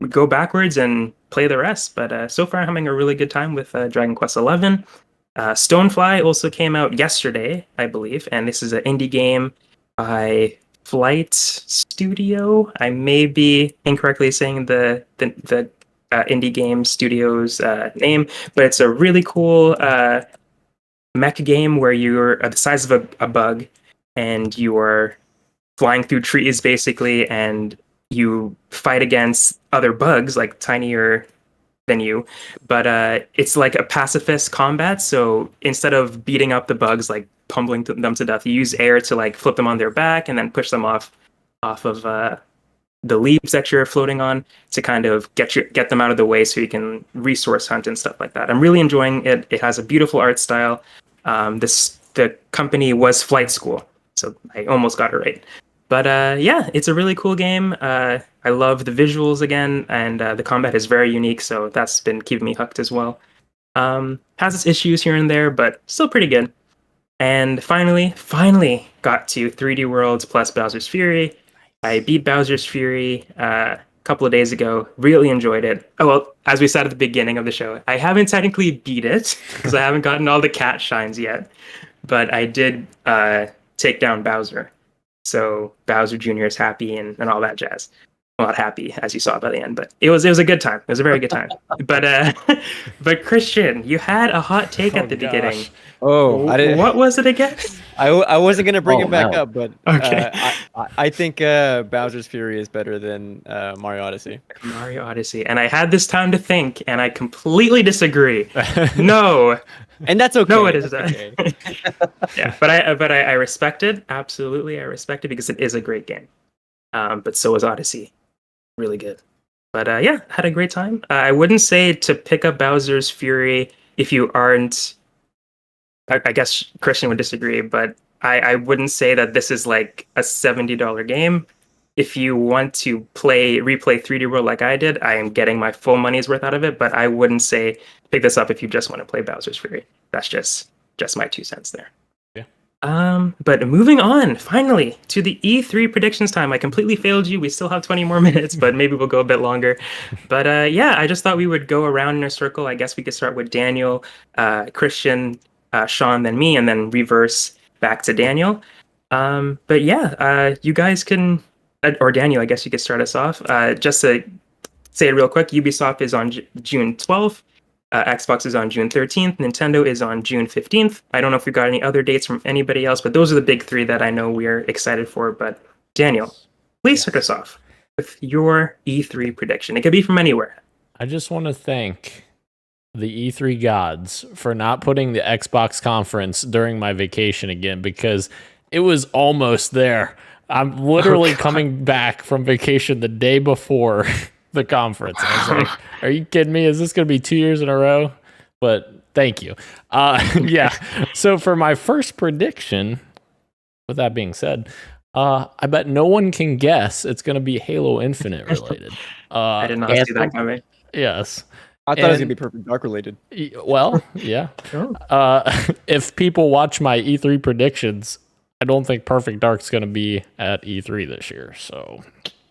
go backwards and play the rest. But so far I'm having a really good time with Dragon Quest 11. Stonefly also came out yesterday, I believe, and this is an indie game by Flight Studio. I may be incorrectly saying the indie game studio's name, but it's a really cool mech game where you're the size of a bug, and you are flying through trees basically, and you fight against other bugs like tinier than you, but it's like a pacifist combat. So instead of beating up the bugs, like pummeling them to death, you use air to like flip them on their back and then push them off of the leaves that you're floating on to kind of get them out of the way so you can resource hunt and stuff like that. I'm really enjoying it. It has a beautiful art style. The company was Flight School, so I almost got it right. But yeah, it's a really cool game. I love the visuals again, and the combat is very unique, so that's been keeping me hooked as well. Has its issues here and there, but still pretty good. And finally got to 3D Worlds plus Bowser's Fury. I beat Bowser's Fury a couple of days ago. Really enjoyed it. Oh, well, as we said at the beginning of the show, I haven't technically beat it because I haven't gotten all the cat shines yet. But I did take down Bowser. So Bowser Jr. is happy and all that jazz. Well, not happy, as you saw by the end, but it was a good time. It was a very good time. But Cristian, you had a hot take at the beginning. Oh, I didn't. What was it again? I wasn't gonna bring it back no. up, but Okay. I think Bowser's Fury is better than Mario Odyssey. Mario Odyssey, and I had this time to think, and I completely disagree. No, And that's okay. no, it is That's not. okay. Yeah, but I respect it. Absolutely, I respect it because it is a great game. But so is Odyssey, really good. But yeah, had a great time. I wouldn't say to pick up Bowser's Fury if you aren't. I guess Cristian would disagree, but I wouldn't say that this is like a $70 game. If you want to replay 3D World like I did, I am getting my full money's worth out of it. But I wouldn't say pick this up if you just want to play Bowser's Fury. That's just my 2 cents there. Yeah. But moving on, finally, to the E3 predictions time. I completely failed you. We still have 20 more minutes, but maybe we'll go a bit longer. But yeah, I just thought we would go around in a circle. I guess we could start with Daniel, Cristian, Sean, then me, and then reverse back to Daniel. But yeah, you guys can, or Daniel, I guess you could start us off. Just to say it real quick, Ubisoft is on June 12th. Xbox is on June 13th. Nintendo is on June 15th. I don't know if we got any other dates from anybody else, but those are the big 3 that I know we're excited for. But Daniel, please start us off with your E3 prediction. It could be from anywhere. I just want to thank the E3 gods for not putting the Xbox conference during my vacation again, because it was almost there. I'm literally coming back from vacation the day before the conference. I was like, are you kidding me? Is this going to be 2 years in a row? But thank you. Yeah. So for my first prediction, with that being said, I bet no one can guess it's going to be Halo Infinite related. I did not see that coming. Yes. I thought it was gonna be Perfect Dark related. Well, yeah. If people watch my E3 predictions, I don't think Perfect Dark's going to be at E3 this year. So,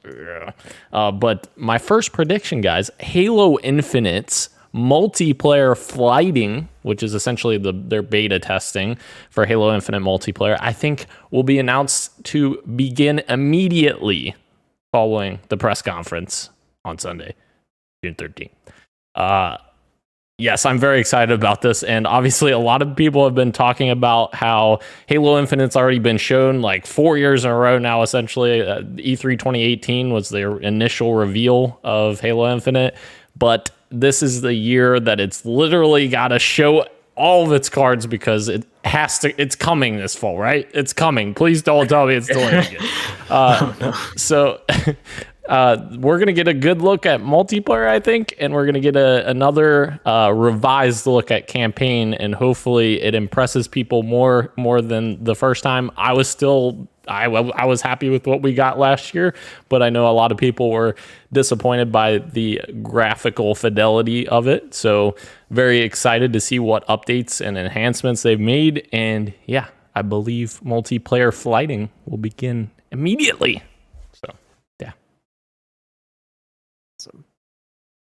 yeah. But my first prediction, guys, Halo Infinite's multiplayer flighting, which is essentially their beta testing for Halo Infinite multiplayer, I think will be announced to begin immediately following the press conference on Sunday, June 13th. Yes, I'm very excited about this, and obviously a lot of people have been talking about how Halo Infinite's already been shown like 4 years in a row now, essentially. E3 2018 was their initial reveal of Halo Infinite, but this is the year that it's literally got to show all of its cards because it has to. It's coming this fall, right? It's coming. Please don't tell me it's delayed again. So... we're going to get a good look at multiplayer, I think, and we're going to get another revised look at campaign, and hopefully it impresses people more than the first time. I was happy with what we got last year, but I know a lot of people were disappointed by the graphical fidelity of it. So very excited to see what updates and enhancements they've made. And yeah, I believe multiplayer flighting will begin immediately.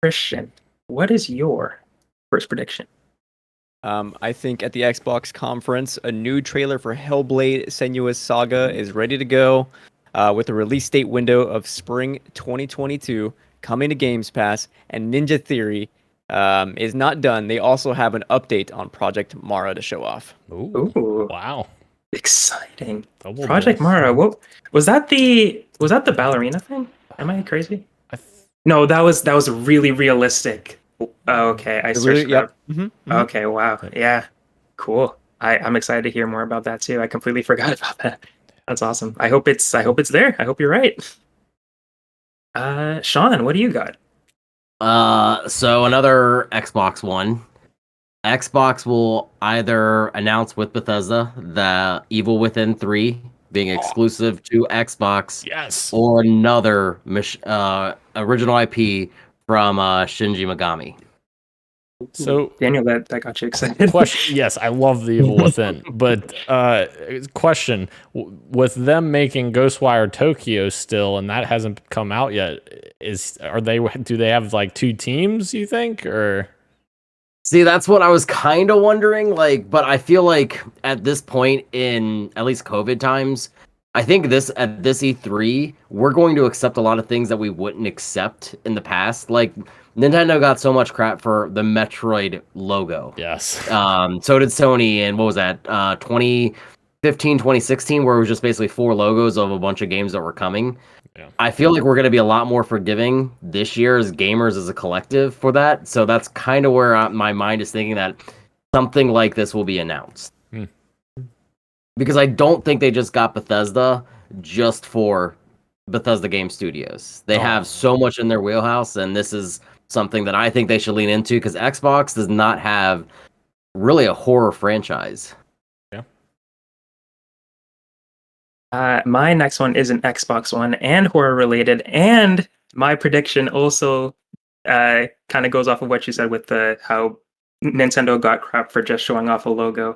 Cristian, what is your first prediction? I think at the Xbox conference, a new trailer for Hellblade: Senua's Saga is ready to go, with a release date window of spring 2022, coming to Games Pass, and Ninja Theory is not done. They also have an update on Project Mara to show off. Ooh. Wow. Exciting. Double Project dose. Mara. What was that the ballerina thing? Am I crazy? No, that was really realistic. Okay, I searched it up. Mm-hmm. Okay, wow. Yeah. Cool. I'm excited to hear more about that too. I completely forgot about that. That's awesome. I hope it's there. I hope you're right. Sean, what do you got? So another Xbox One. Xbox will either announce with Bethesda the Evil Within 3 being exclusive to Xbox, Yes. or another original IP from Shinji Megami. So Daniel, that got you excited. question, yes, I love the Evil Within, but question: with them making Ghostwire Tokyo still, and that hasn't come out yet, do they have like two teams? You think, or? See, that's what I was kind of wondering. But I feel like at this point in at least COVID times, I think at this E3, we're going to accept a lot of things that we wouldn't accept in the past. Like Nintendo got so much crap for the Metroid logo. Yes. So did Sony, and what was that? 2015, 2016, where it was just basically 4 logos of a bunch of games that were coming. Yeah. I feel like we're going to be a lot more forgiving this year as gamers as a collective for that. So that's kind of where my mind is thinking that something like this will be announced. Because I don't think they just got Bethesda just for Bethesda Game Studios. They have so much in their wheelhouse, and this is something that I think they should lean into, because Xbox does not have really a horror franchise. My next one is an Xbox One and horror related, and my prediction also kind of goes off of what you said with how Nintendo got crap for just showing off a logo.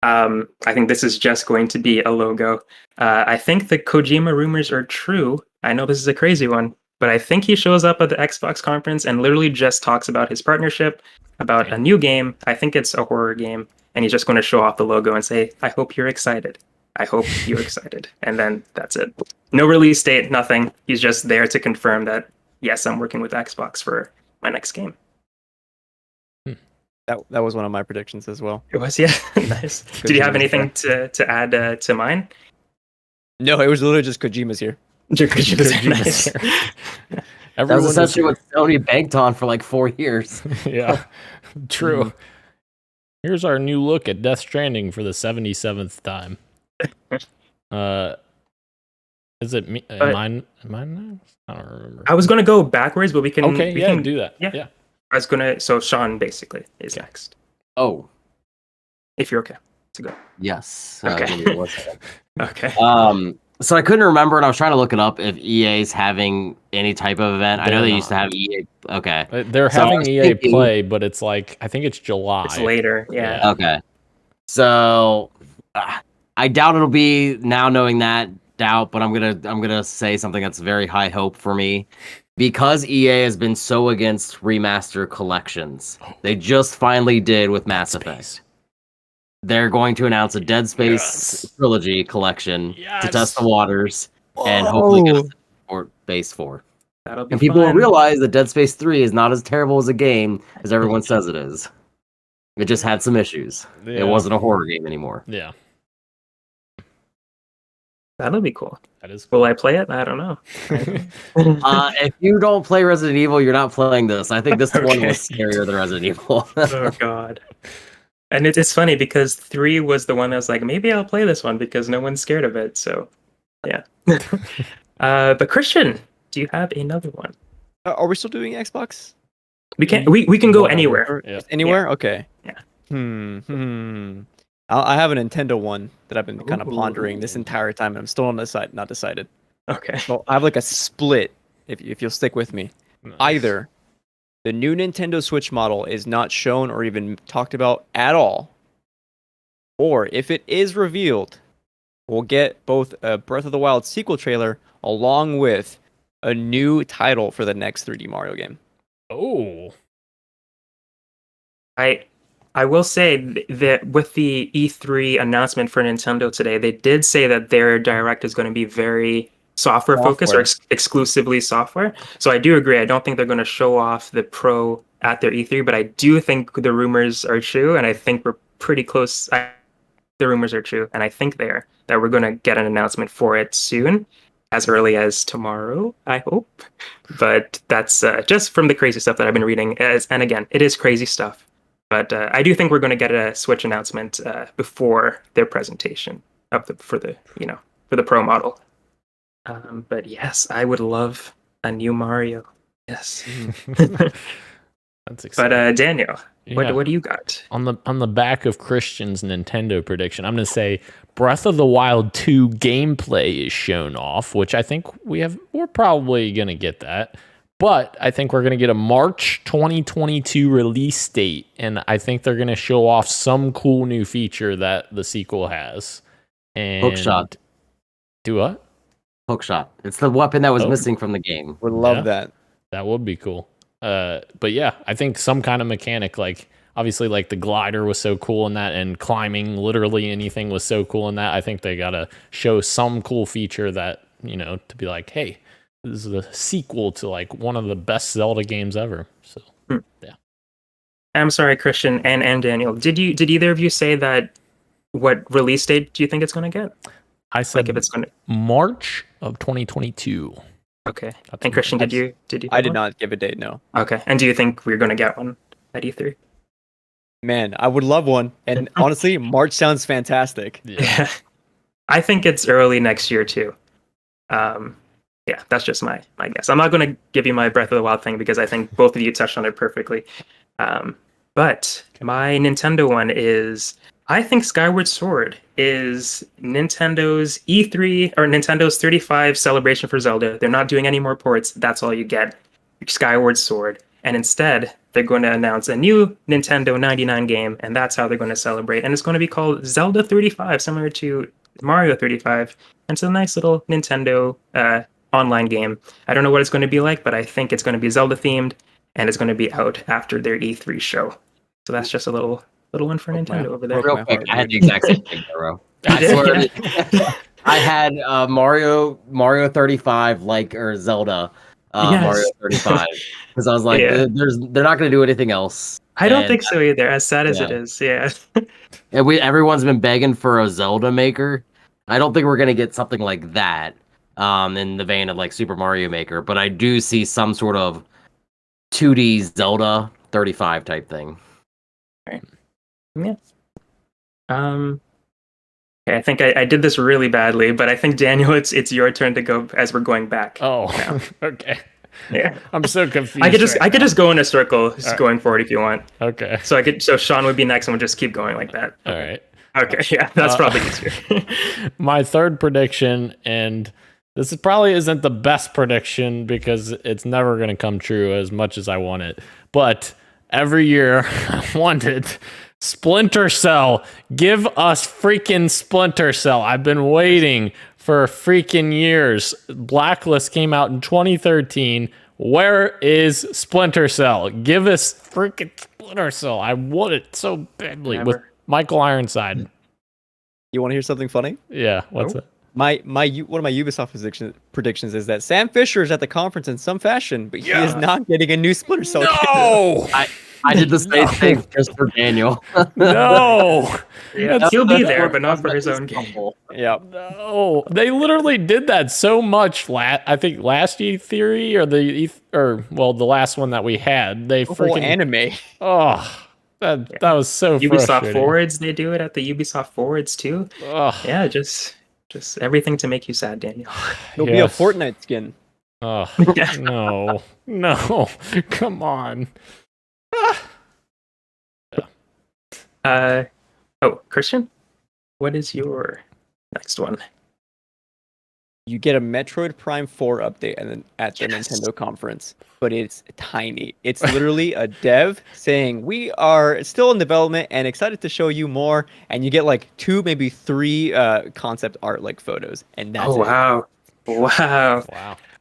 I think this is just going to be a logo. I think the Kojima rumors are true. I know this is a crazy one, but I think he shows up at the Xbox conference and literally just talks about his partnership, about a new game. I think it's a horror game, and he's just going to show off the logo and say, "I hope you're excited. I hope you're excited." And then that's it. No release date, nothing. He's just there to confirm that, yes, I'm working with Xbox for my next game. That was one of my predictions as well. It was, yeah. Nice. Did you have anything to add to mine? No, it was literally just Kojima's here. Kojima's nice. That was essentially what Sony banked on for like 4 years. Yeah, true. Here's our new look at Death Stranding for the 77th time. Is it me? Mine now? I don't remember. I was going to go backwards, but we can... Okay, we can do that. Yeah. I was going to... So Sean, basically, is next. Oh. If you're okay to go. Yes. Okay. Okay. So I couldn't remember, and I was trying to look it up if EA's having any type of event. I know they used to have EA. Okay. They're having EA Play, but it's like, I think it's July. It's later, yeah. Okay. So I doubt it'll be, now knowing that, but I'm gonna say something that's very high hope for me. Because EA has been so against remaster collections, they just finally did with Mass Effect. They're going to announce a Dead Space trilogy collection to test the waters and hopefully get a support base for. That'll be and people will fun. realize that Dead Space 3 is not as terrible as a game as everyone says it is. It just had some issues. Yeah. It wasn't a horror game anymore. Yeah. That'll be cool. That is cool. Will I play it? I don't know. If you don't play Resident Evil, you're not playing this. I think this one was scarier than Resident Evil. Oh, God. And it's funny because 3 was the one that was like, maybe I'll play this one because no one's scared of it. So, yeah. But Cristian, do you have another one? Are we still doing Xbox? We can go anywhere. Yeah. Anywhere? Yeah. Okay. Yeah. I have a Nintendo one that I've been kind of pondering this entire time, and I'm still not decided. Okay. So I have like a split, if you'll stick with me. Nice. Either the new Nintendo Switch model is not shown or even talked about at all, or if it is revealed, we'll get both a Breath of the Wild sequel trailer along with a new title for the next 3D Mario game. Oh. I will say that with the E3 announcement for Nintendo today, they did say that their direct is going to be very software focused or exclusively software. So I do agree. I don't think they're going to show off the Pro at their E3, but I do think the rumors are true, and I think we're pretty close. The rumors are true, and I think that we're going to get an announcement for it soon, as early as tomorrow, I hope. But that's just from the crazy stuff that I've been reading. And again, it is crazy stuff. But I do think we're going to get a Switch announcement before their presentation for the Pro model. But yes, I would love A new Mario. Yes. That's exciting. But Daniel, Yeah. what do you got? On the back of Christian's Nintendo prediction, I'm going to say Breath of the Wild 2 gameplay is shown off, which I think we're probably going to get that. But I think we're going to get a March 2022 release date, and I think they're going to show off some cool new feature that the sequel has. And Hookshot. Do what? Hookshot. It's the weapon that was missing from the game. Would love that. That would be cool. But yeah, I think some kind of mechanic, like obviously like the glider was so cool in that, and climbing literally anything was so cool in that. I think they gotta show some cool feature that, to be like, hey, this is a sequel to like one of the best Zelda games ever. So yeah. I'm sorry, Christian and Daniel. Did either of you say that what release date do you think it's gonna get? I said like if it's gonna March of 2022. Okay. And Christian, did you? I did not give a date, no. Okay. And do you think we're gonna get one at E3? Man, I would love one. And honestly, March sounds fantastic. Yeah. I think it's early next year too. Yeah, that's just my guess. I'm not gonna give you my Breath of the Wild thing because I think both of you touched on it perfectly. But my Nintendo one is, I think Skyward Sword is Nintendo's E3 or Nintendo's 35 celebration for Zelda. They're not doing any more ports. That's all you get. Skyward Sword. And instead, they're going to announce a new Nintendo 99 game, and that's how they're going to celebrate. And it's going to be called Zelda 35, similar to Mario 35. And it's a nice little Nintendo online game. I don't know what it's going to be like, but I think it's going to be Zelda themed, and it's going to be out after their E3 show. So that's just a little one for Nintendo over there. Real quick, I had the exact same thing, bro. I swear, I had Mario 35 or Zelda Mario 35 because I was like, they're not going to do anything else. I don't think so either. As sad as it is, yeah. And everyone's been begging for a Zelda maker. I don't think we're going to get something like that in the vein of like Super Mario Maker, but I do see some sort of 2D Zelda 35 type thing. Right. Yeah. Okay, I think I did this really badly, but I think Daniel, it's your turn to go as we're going back. Oh, okay. Yeah, I'm so confused. I could just go in a circle going forward if you want. Okay. So Sean would be next, and we'll just keep going like that. All right. Okay, yeah, that's probably easier. My third prediction, and this probably isn't the best prediction because it's never going to come true as much as I want it, but every year I wanted Splinter Cell. Give us freaking Splinter Cell. I've been waiting for freaking years. Blacklist came out in 2013. Where is Splinter Cell? Give us freaking Splinter Cell. I want it so badly with Michael Ironside. You want to hear something funny? Yeah, what's it? One of my Ubisoft predictions is that Sam Fisher is at the conference in some fashion, but he is not getting a new Splinter Cell. No! I did the same thing just for Daniel. No! Yeah, he'll be there, but not for his own game. Yeah. No, they literally did that so much. I think last E3 or the last one that we had, they freaking anime. Oh, that was so Ubisoft frustrating. Forwards, they do it at the Ubisoft Forwards too. Ugh. Yeah, just everything to make you sad, Daniel. It'll be a Fortnite skin. Oh no, come on. Christian, what is your next one? You get a Metroid Prime 4 update and then at the Nintendo conference, but it's tiny. It's literally a dev saying, we are still in development and excited to show you more. And you get like 2, maybe 3 concept art like photos. And that's it. Wow.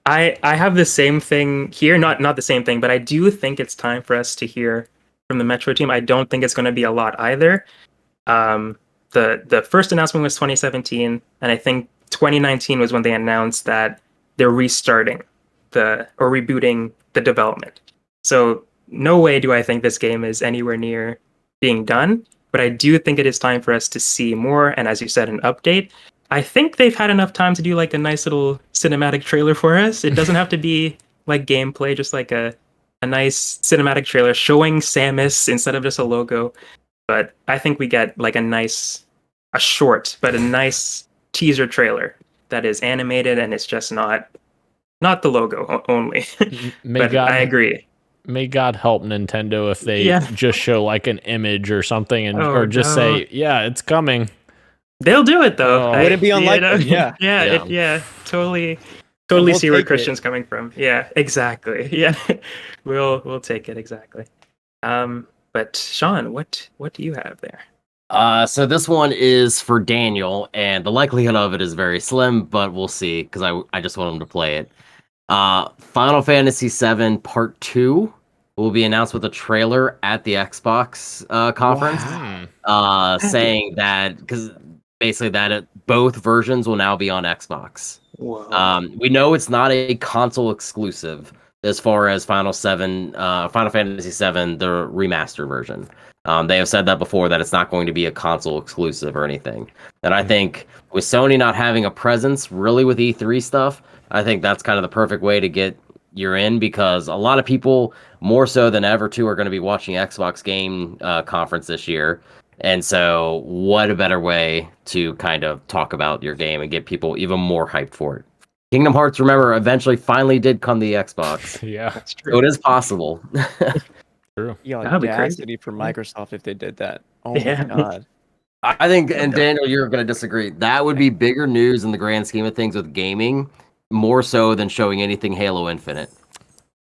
I have the same thing here. Not the same thing, but I do think it's time for us to hear from the Metro team. I don't think it's going to be a lot either. The first announcement was 2017, and I think 2019 was when they announced that they're restarting rebooting the development. So no way do I think this game is anywhere near being done, but I do think it is time for us to see more. And as you said, an update. I think they've had enough time to do like a nice little cinematic trailer for us. It doesn't have to be like gameplay, just like a nice cinematic trailer showing Samus instead of just a logo. But I think we get like a short, but a nice teaser trailer that is animated and it's just not not the logo only. But I agree. May God help Nintendo if they just show like an image or something, or just say, "Yeah, it's coming." They'll do it though. Would it be unlikely? Totally see where Christian's coming from. Yeah, exactly. Yeah, we'll take it exactly. But Sean, what do you have there? So this one is for Daniel, and the likelihood of it is very slim, but we'll see because I just want him to play it. Final Fantasy VII Part 2 will be announced with a trailer at the Xbox conference, saying that because basically that both versions will now be on Xbox. We know it's not a console exclusive as far as Final Fantasy VII, the remastered version. They have said that before, that it's not going to be a console exclusive or anything. And I think with Sony not having a presence really with E3 stuff, I think that's kind of the perfect way to get your in, because a lot of people, more so than ever too, are going to be watching Xbox Game Conference this year. And so what a better way to kind of talk about your game and get people even more hyped for it. Kingdom Hearts, remember, eventually finally did come to the Xbox. Yeah, that's true. So it is possible. True. Yeah, that'd be crazy for Microsoft if they did that. Oh my god. I think, and Daniel, you're going to disagree. That would be bigger news in the grand scheme of things with gaming, more so than showing anything Halo Infinite.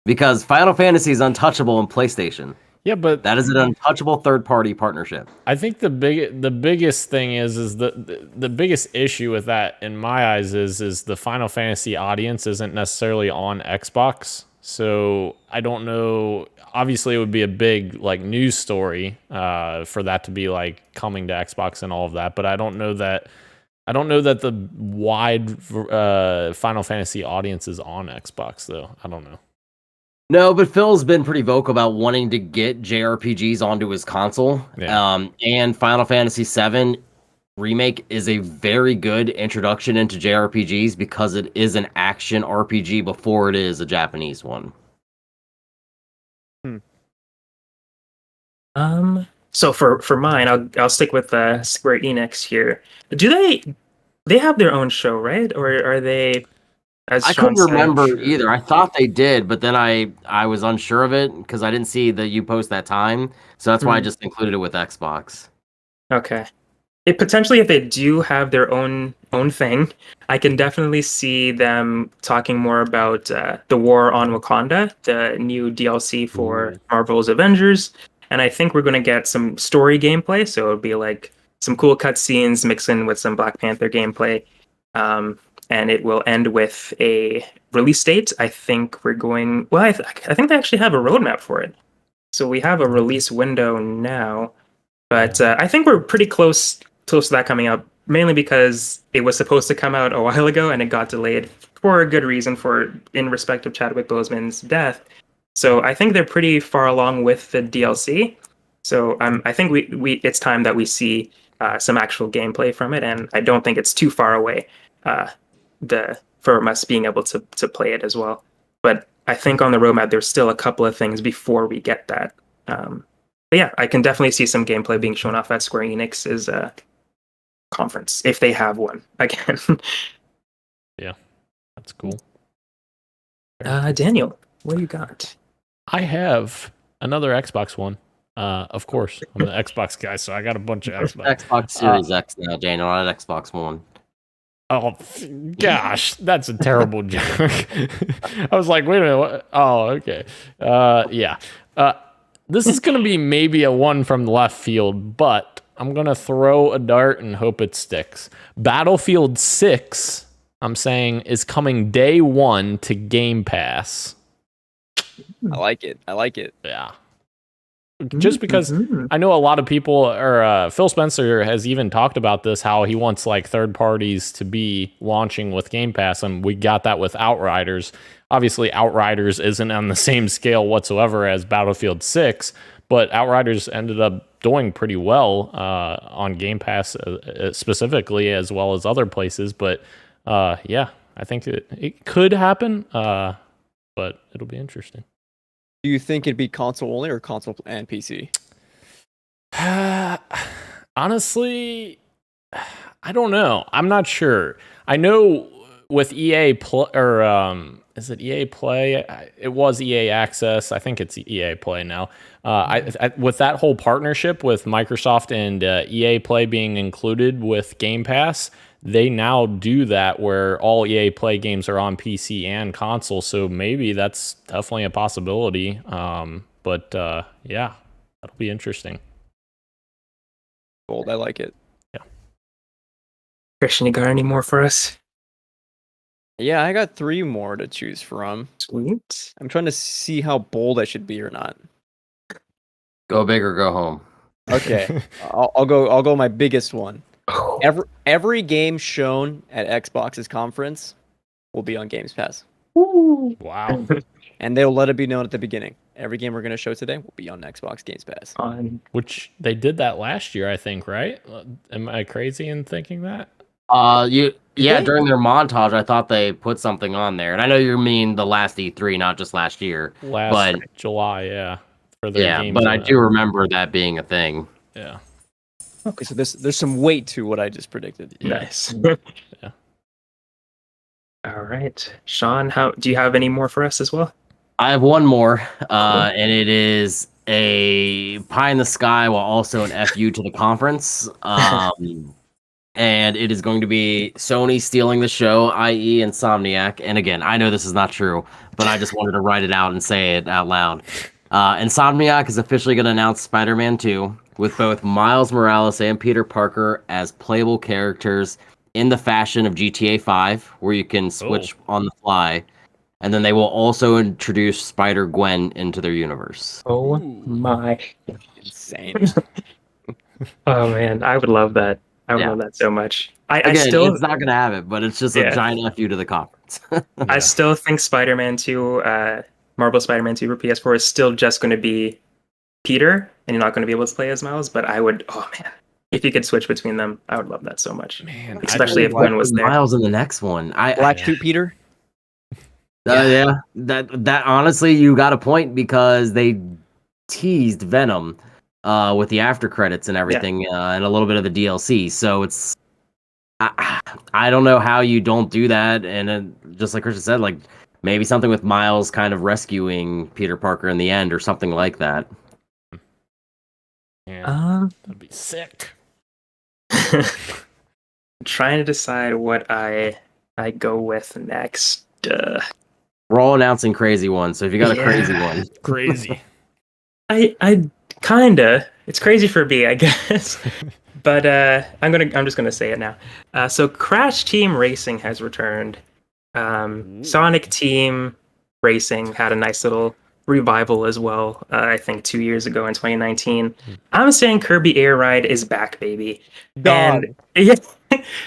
Because Final Fantasy is untouchable in PlayStation. Yeah, but that is an untouchable third-party partnership. I think the biggest thing is the biggest issue with that in my eyes is the Final Fantasy audience isn't necessarily on Xbox. So I don't know. Obviously, it would be a big like news story for that to be like coming to Xbox and all of that. But I don't know that the wide Final Fantasy audience is on Xbox though. I don't know. No, but Phil's been pretty vocal about wanting to get JRPGs onto his console. Yeah. And Final Fantasy VII Remake is a very good introduction into JRPGs because it is an action RPG before it is a Japanese one. So for mine, I'll stick with Square Enix here. Do they have their own show, right? Or are they? I couldn't remember either. I thought they did, but then I was unsure of it because I didn't see that you post that time. So that's why I just included it with Xbox. Okay. Potentially, if they do have their own thing, I can definitely see them talking more about the War on Wakanda, the new DLC for Marvel's Avengers. And I think we're going to get some story gameplay. So it'll be like some cool cutscenes mixed in with some Black Panther gameplay. And it will end with a release date. I think we're going... Well, I think they actually have a roadmap for it. So we have a release window now. But I think we're pretty close to that coming out, mainly because it was supposed to come out a while ago and it got delayed for a good reason, in respect of Chadwick Boseman's death. So I think they're pretty far along with the DLC. So I think we it's time that we see some actual gameplay from it, and I don't think it's too far away for us being able to play it as well. But I think on the roadmap there's still a couple of things before we get that. But yeah, I can definitely see some gameplay being shown off at Square Enix's conference if they have one again. Yeah, that's cool. Daniel, what do you got? I have another Xbox One. Of course, I'm the Xbox guy, so I got a bunch of Xbox Series X now, Daniel, not an Xbox One. Oh, gosh, that's a terrible joke. I was like, wait a minute. What? Oh, okay. Yeah. This is going to be maybe a one from left field, but I'm going to throw a dart and hope it sticks. Battlefield 6, I'm saying, is coming day one to Game Pass. I like it. Yeah. Just because I know a lot of people, or Phil Spencer has even talked about this, how he wants like third parties to be launching with Game Pass, and we got that with Outriders. Obviously, Outriders isn't on the same scale whatsoever as Battlefield 6, but Outriders ended up doing pretty well on Game Pass specifically, as well as other places. But yeah, I think it could happen, but it'll be interesting. Do you think it'd be console only or console and PC? Honestly, I don't know. I'm not sure. I know with EA is it EA Play? It was EA Access. I think it's EA Play now. With that whole partnership with Microsoft and EA Play being included with Game Pass, they now do that where all EA Play games are on PC and console. So maybe that's definitely a possibility. But yeah, that'll be interesting. Bold, I like it. Yeah. Cristian, you got any more for us? Yeah, I got 3 more to choose from. Sweet. I'm trying to see how bold I should be or not. Go big or go home. Okay, I'll go my biggest one. Oh. Every game shown at Xbox's conference will be on Games Pass. Wow. And they'll let it be known at the beginning. Every game we're going to show today will be on Xbox Games Pass. Which they did that last year, I think, right? Am I crazy in thinking that? During their montage, I thought they put something on there, and I know you mean the last E3, not just last year. July, yeah. But I do remember that being a thing. Yeah. Okay, so there's some weight to what I just predicted. Nice. Yeah. All right, Sean, do you have any more for us as well? I have one more, and it is a pie in the sky while also an FU to the conference. And it is going to be Sony stealing the show, i.e. Insomniac. And again, I know this is not true, but I just wanted to write it out and say it out loud. Insomniac is officially going to announce Spider-Man 2 with both Miles Morales and Peter Parker as playable characters in the fashion of GTA 5, where you can switch on the fly. And then they will also introduce Spider-Gwen into their universe. Oh my. Insane. Oh man, I would love that. I would love that so much. It's not going to have it, but it's just a giant FU to the conference. I still think Spider-Man 2, Marvel Spider-Man 2 for PS4 is still just going to be Peter, and you're not going to be able to play as Miles, but I would, if you could switch between them, I would love that so much. Man, especially if Gwen was there. Miles in the next one. Black Suit Peter? That honestly, you got a point, because they teased Venom with the after credits and everything, and a little bit of the DLC. So it's, I don't know how you don't do that. And just like Christian said, like maybe something with Miles kind of rescuing Peter Parker in the end or something like that. Yeah, that'd be sick. Trying to decide what I go with next. We're all announcing crazy ones, so if you got a crazy one. Crazy. I kinda. It's crazy for me, I guess. But I'm just gonna say it now. So Crash Team Racing has returned. Sonic Team Racing had a nice little revival as well. I think 2 years ago in 2019. I'm saying Kirby Air Ride is back, baby. God. And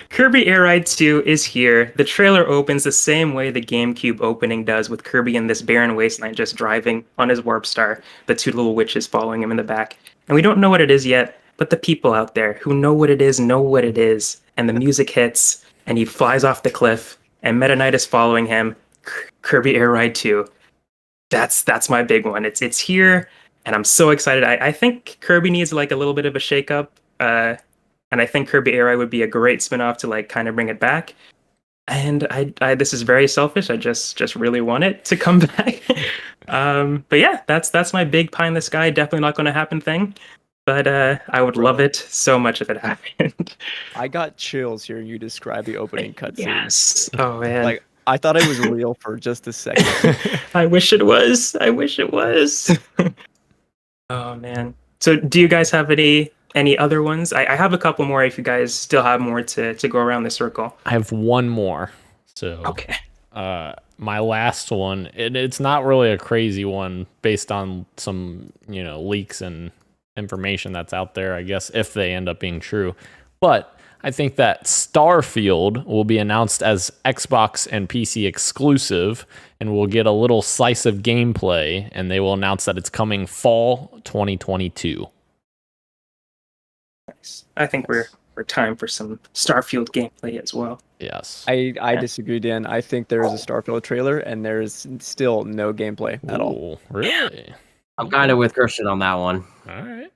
Kirby Air Ride 2 is here. The trailer opens the same way the GameCube opening does, with Kirby in this barren wasteland just driving on his Warp Star, the 2 little witches following him in the back. And we don't know what it is yet, but the people out there who know what it is know what it is. And the music hits, and he flies off the cliff, and Meta Knight is following him. Kirby Air Ride 2. That's my big one. It's here, and I'm so excited. I think Kirby needs like a little bit of a shakeup, and I think Kirby Air Ride would be a great spinoff to like kind of bring it back. And I this is very selfish. I just really want it to come back. But yeah, that's my big pie in the sky. Definitely not going to happen thing. But I would love it so much if it happened. I got chills hearing you describe the opening cutscene. Yes. Oh man. Like, I thought it was real for just a second. I wish it was. Oh man. So do you guys have any other ones? I have a couple more if you guys still have more to go around the circle. I have one more. So okay. My last one, it's not really a crazy one based on some, leaks and information that's out there, I guess, if they end up being true. But I think that Starfield will be announced as Xbox and PC exclusive, and we'll get a little slice of gameplay, and they will announce that it's coming fall 2022. Nice. I think we're time for some Starfield gameplay as well. Yes. I disagree, Dan. I think there is a Starfield trailer, and there's still no gameplay at all. Really? I'm kind of with Christian on that one. All right.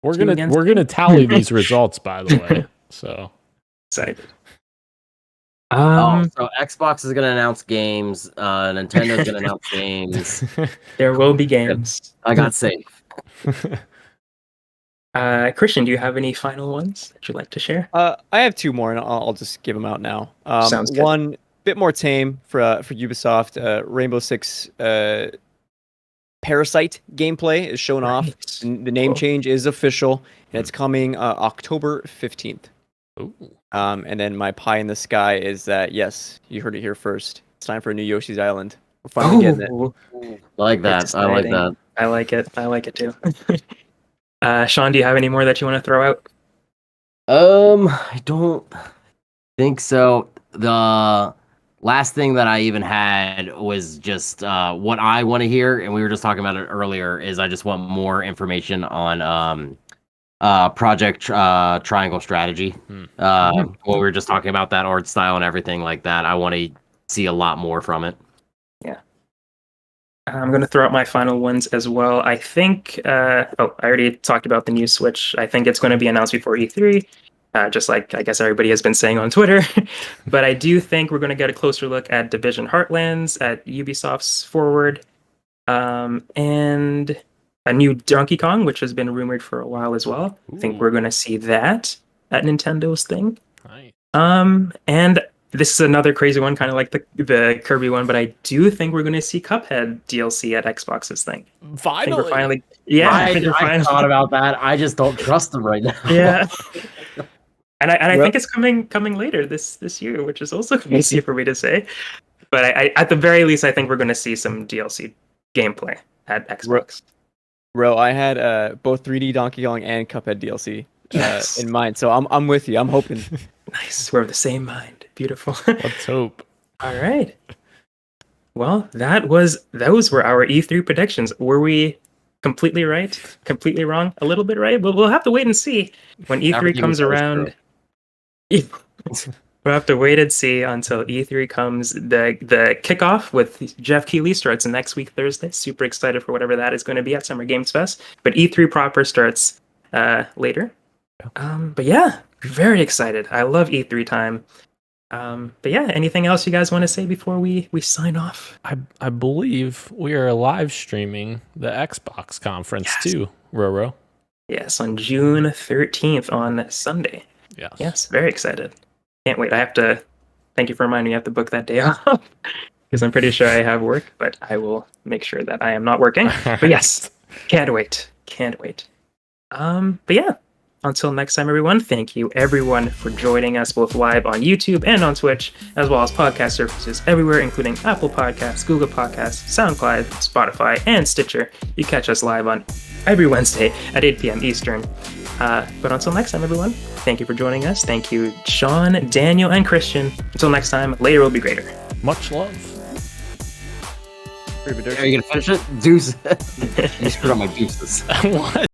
We're gonna tally these results, by the way. So excited. So Xbox is going to announce games. Nintendo's going to announce games. There will be games. I got safe. Cristian, do you have any final ones that you'd like to share? I have two more, and I'll just give them out now. Sounds good. One bit more tame for Ubisoft. Rainbow Six Parasite gameplay is shown off. The name change is official, and it's coming October 15th. Ooh. And then my pie in the sky is that, yes, you heard it here first. It's time for a new Yoshi's Island. We're finally getting it. I like that. I like that. I like it. I like it too. Sean, do you have any more that you want to throw out? I don't think so. The last thing that I even had was just what I want to hear, and we were just talking about it earlier, is I just want more information on Project Triangle Strategy. When we were just talking about that art style and everything like that, I want to see a lot more from it. Yeah. I'm going to throw out my final ones as well. I think, I already talked about the new Switch. I think it's going to be announced before E3, just like I guess everybody has been saying on Twitter. But I do think we're going to get a closer look at Division Heartlands, at Ubisoft's Forward, and a new Donkey Kong, which has been rumored for a while as well. Ooh. I think we're going to see that at Nintendo's thing. Nice. And this is another crazy one, kind of like the Kirby one, but I do think we're going to see Cuphead DLC at Xbox's thing. Finally. I think we're finally, yeah. I thought about that. I just don't trust them right now. Yeah. And I think it's coming later this year, which is also crazy for me to say. But I at the very least, I think we're going to see some DLC gameplay at Xbox. Bro, I had both 3D Donkey Kong and Cuphead DLC in mind, so I'm with you. I'm hoping. Nice. We're of the same mind. Beautiful. Let's hope. All right. Well, those were our E3 predictions. Were we completely right? Completely wrong? A little bit right? But we'll have to wait and see when E3 Everything comes was around. We'll have to wait and see until E3 comes. The kickoff with Jeff Keighley starts next week, Thursday. Super excited for whatever that is going to be at Summer Games Fest. But E3 proper starts later. But yeah, very excited. I love E3 time. But yeah, anything else you guys want to say before we sign off? I believe we are live streaming the Xbox conference too, Roro. Yes, on June 13th on Sunday. Yes, very excited. Can't wait. Thank you for reminding me, I have to book that day off because I'm pretty sure I have work, but I will make sure that I am not working. But yes, can't wait. But yeah, until next time, everyone, thank you everyone for joining us both live on YouTube and on Twitch, as well as podcast services everywhere, including Apple Podcasts, Google Podcasts, SoundCloud, Spotify, and Stitcher. You catch us live on every Wednesday at 8 p.m. Eastern. But until next time, everyone, thank you for joining us. Thank you, Sean, Daniel, and Cristian. Until next time, later will be greater. Much love. Are you going to finish it? Deuce. You screwed up my deuces. What?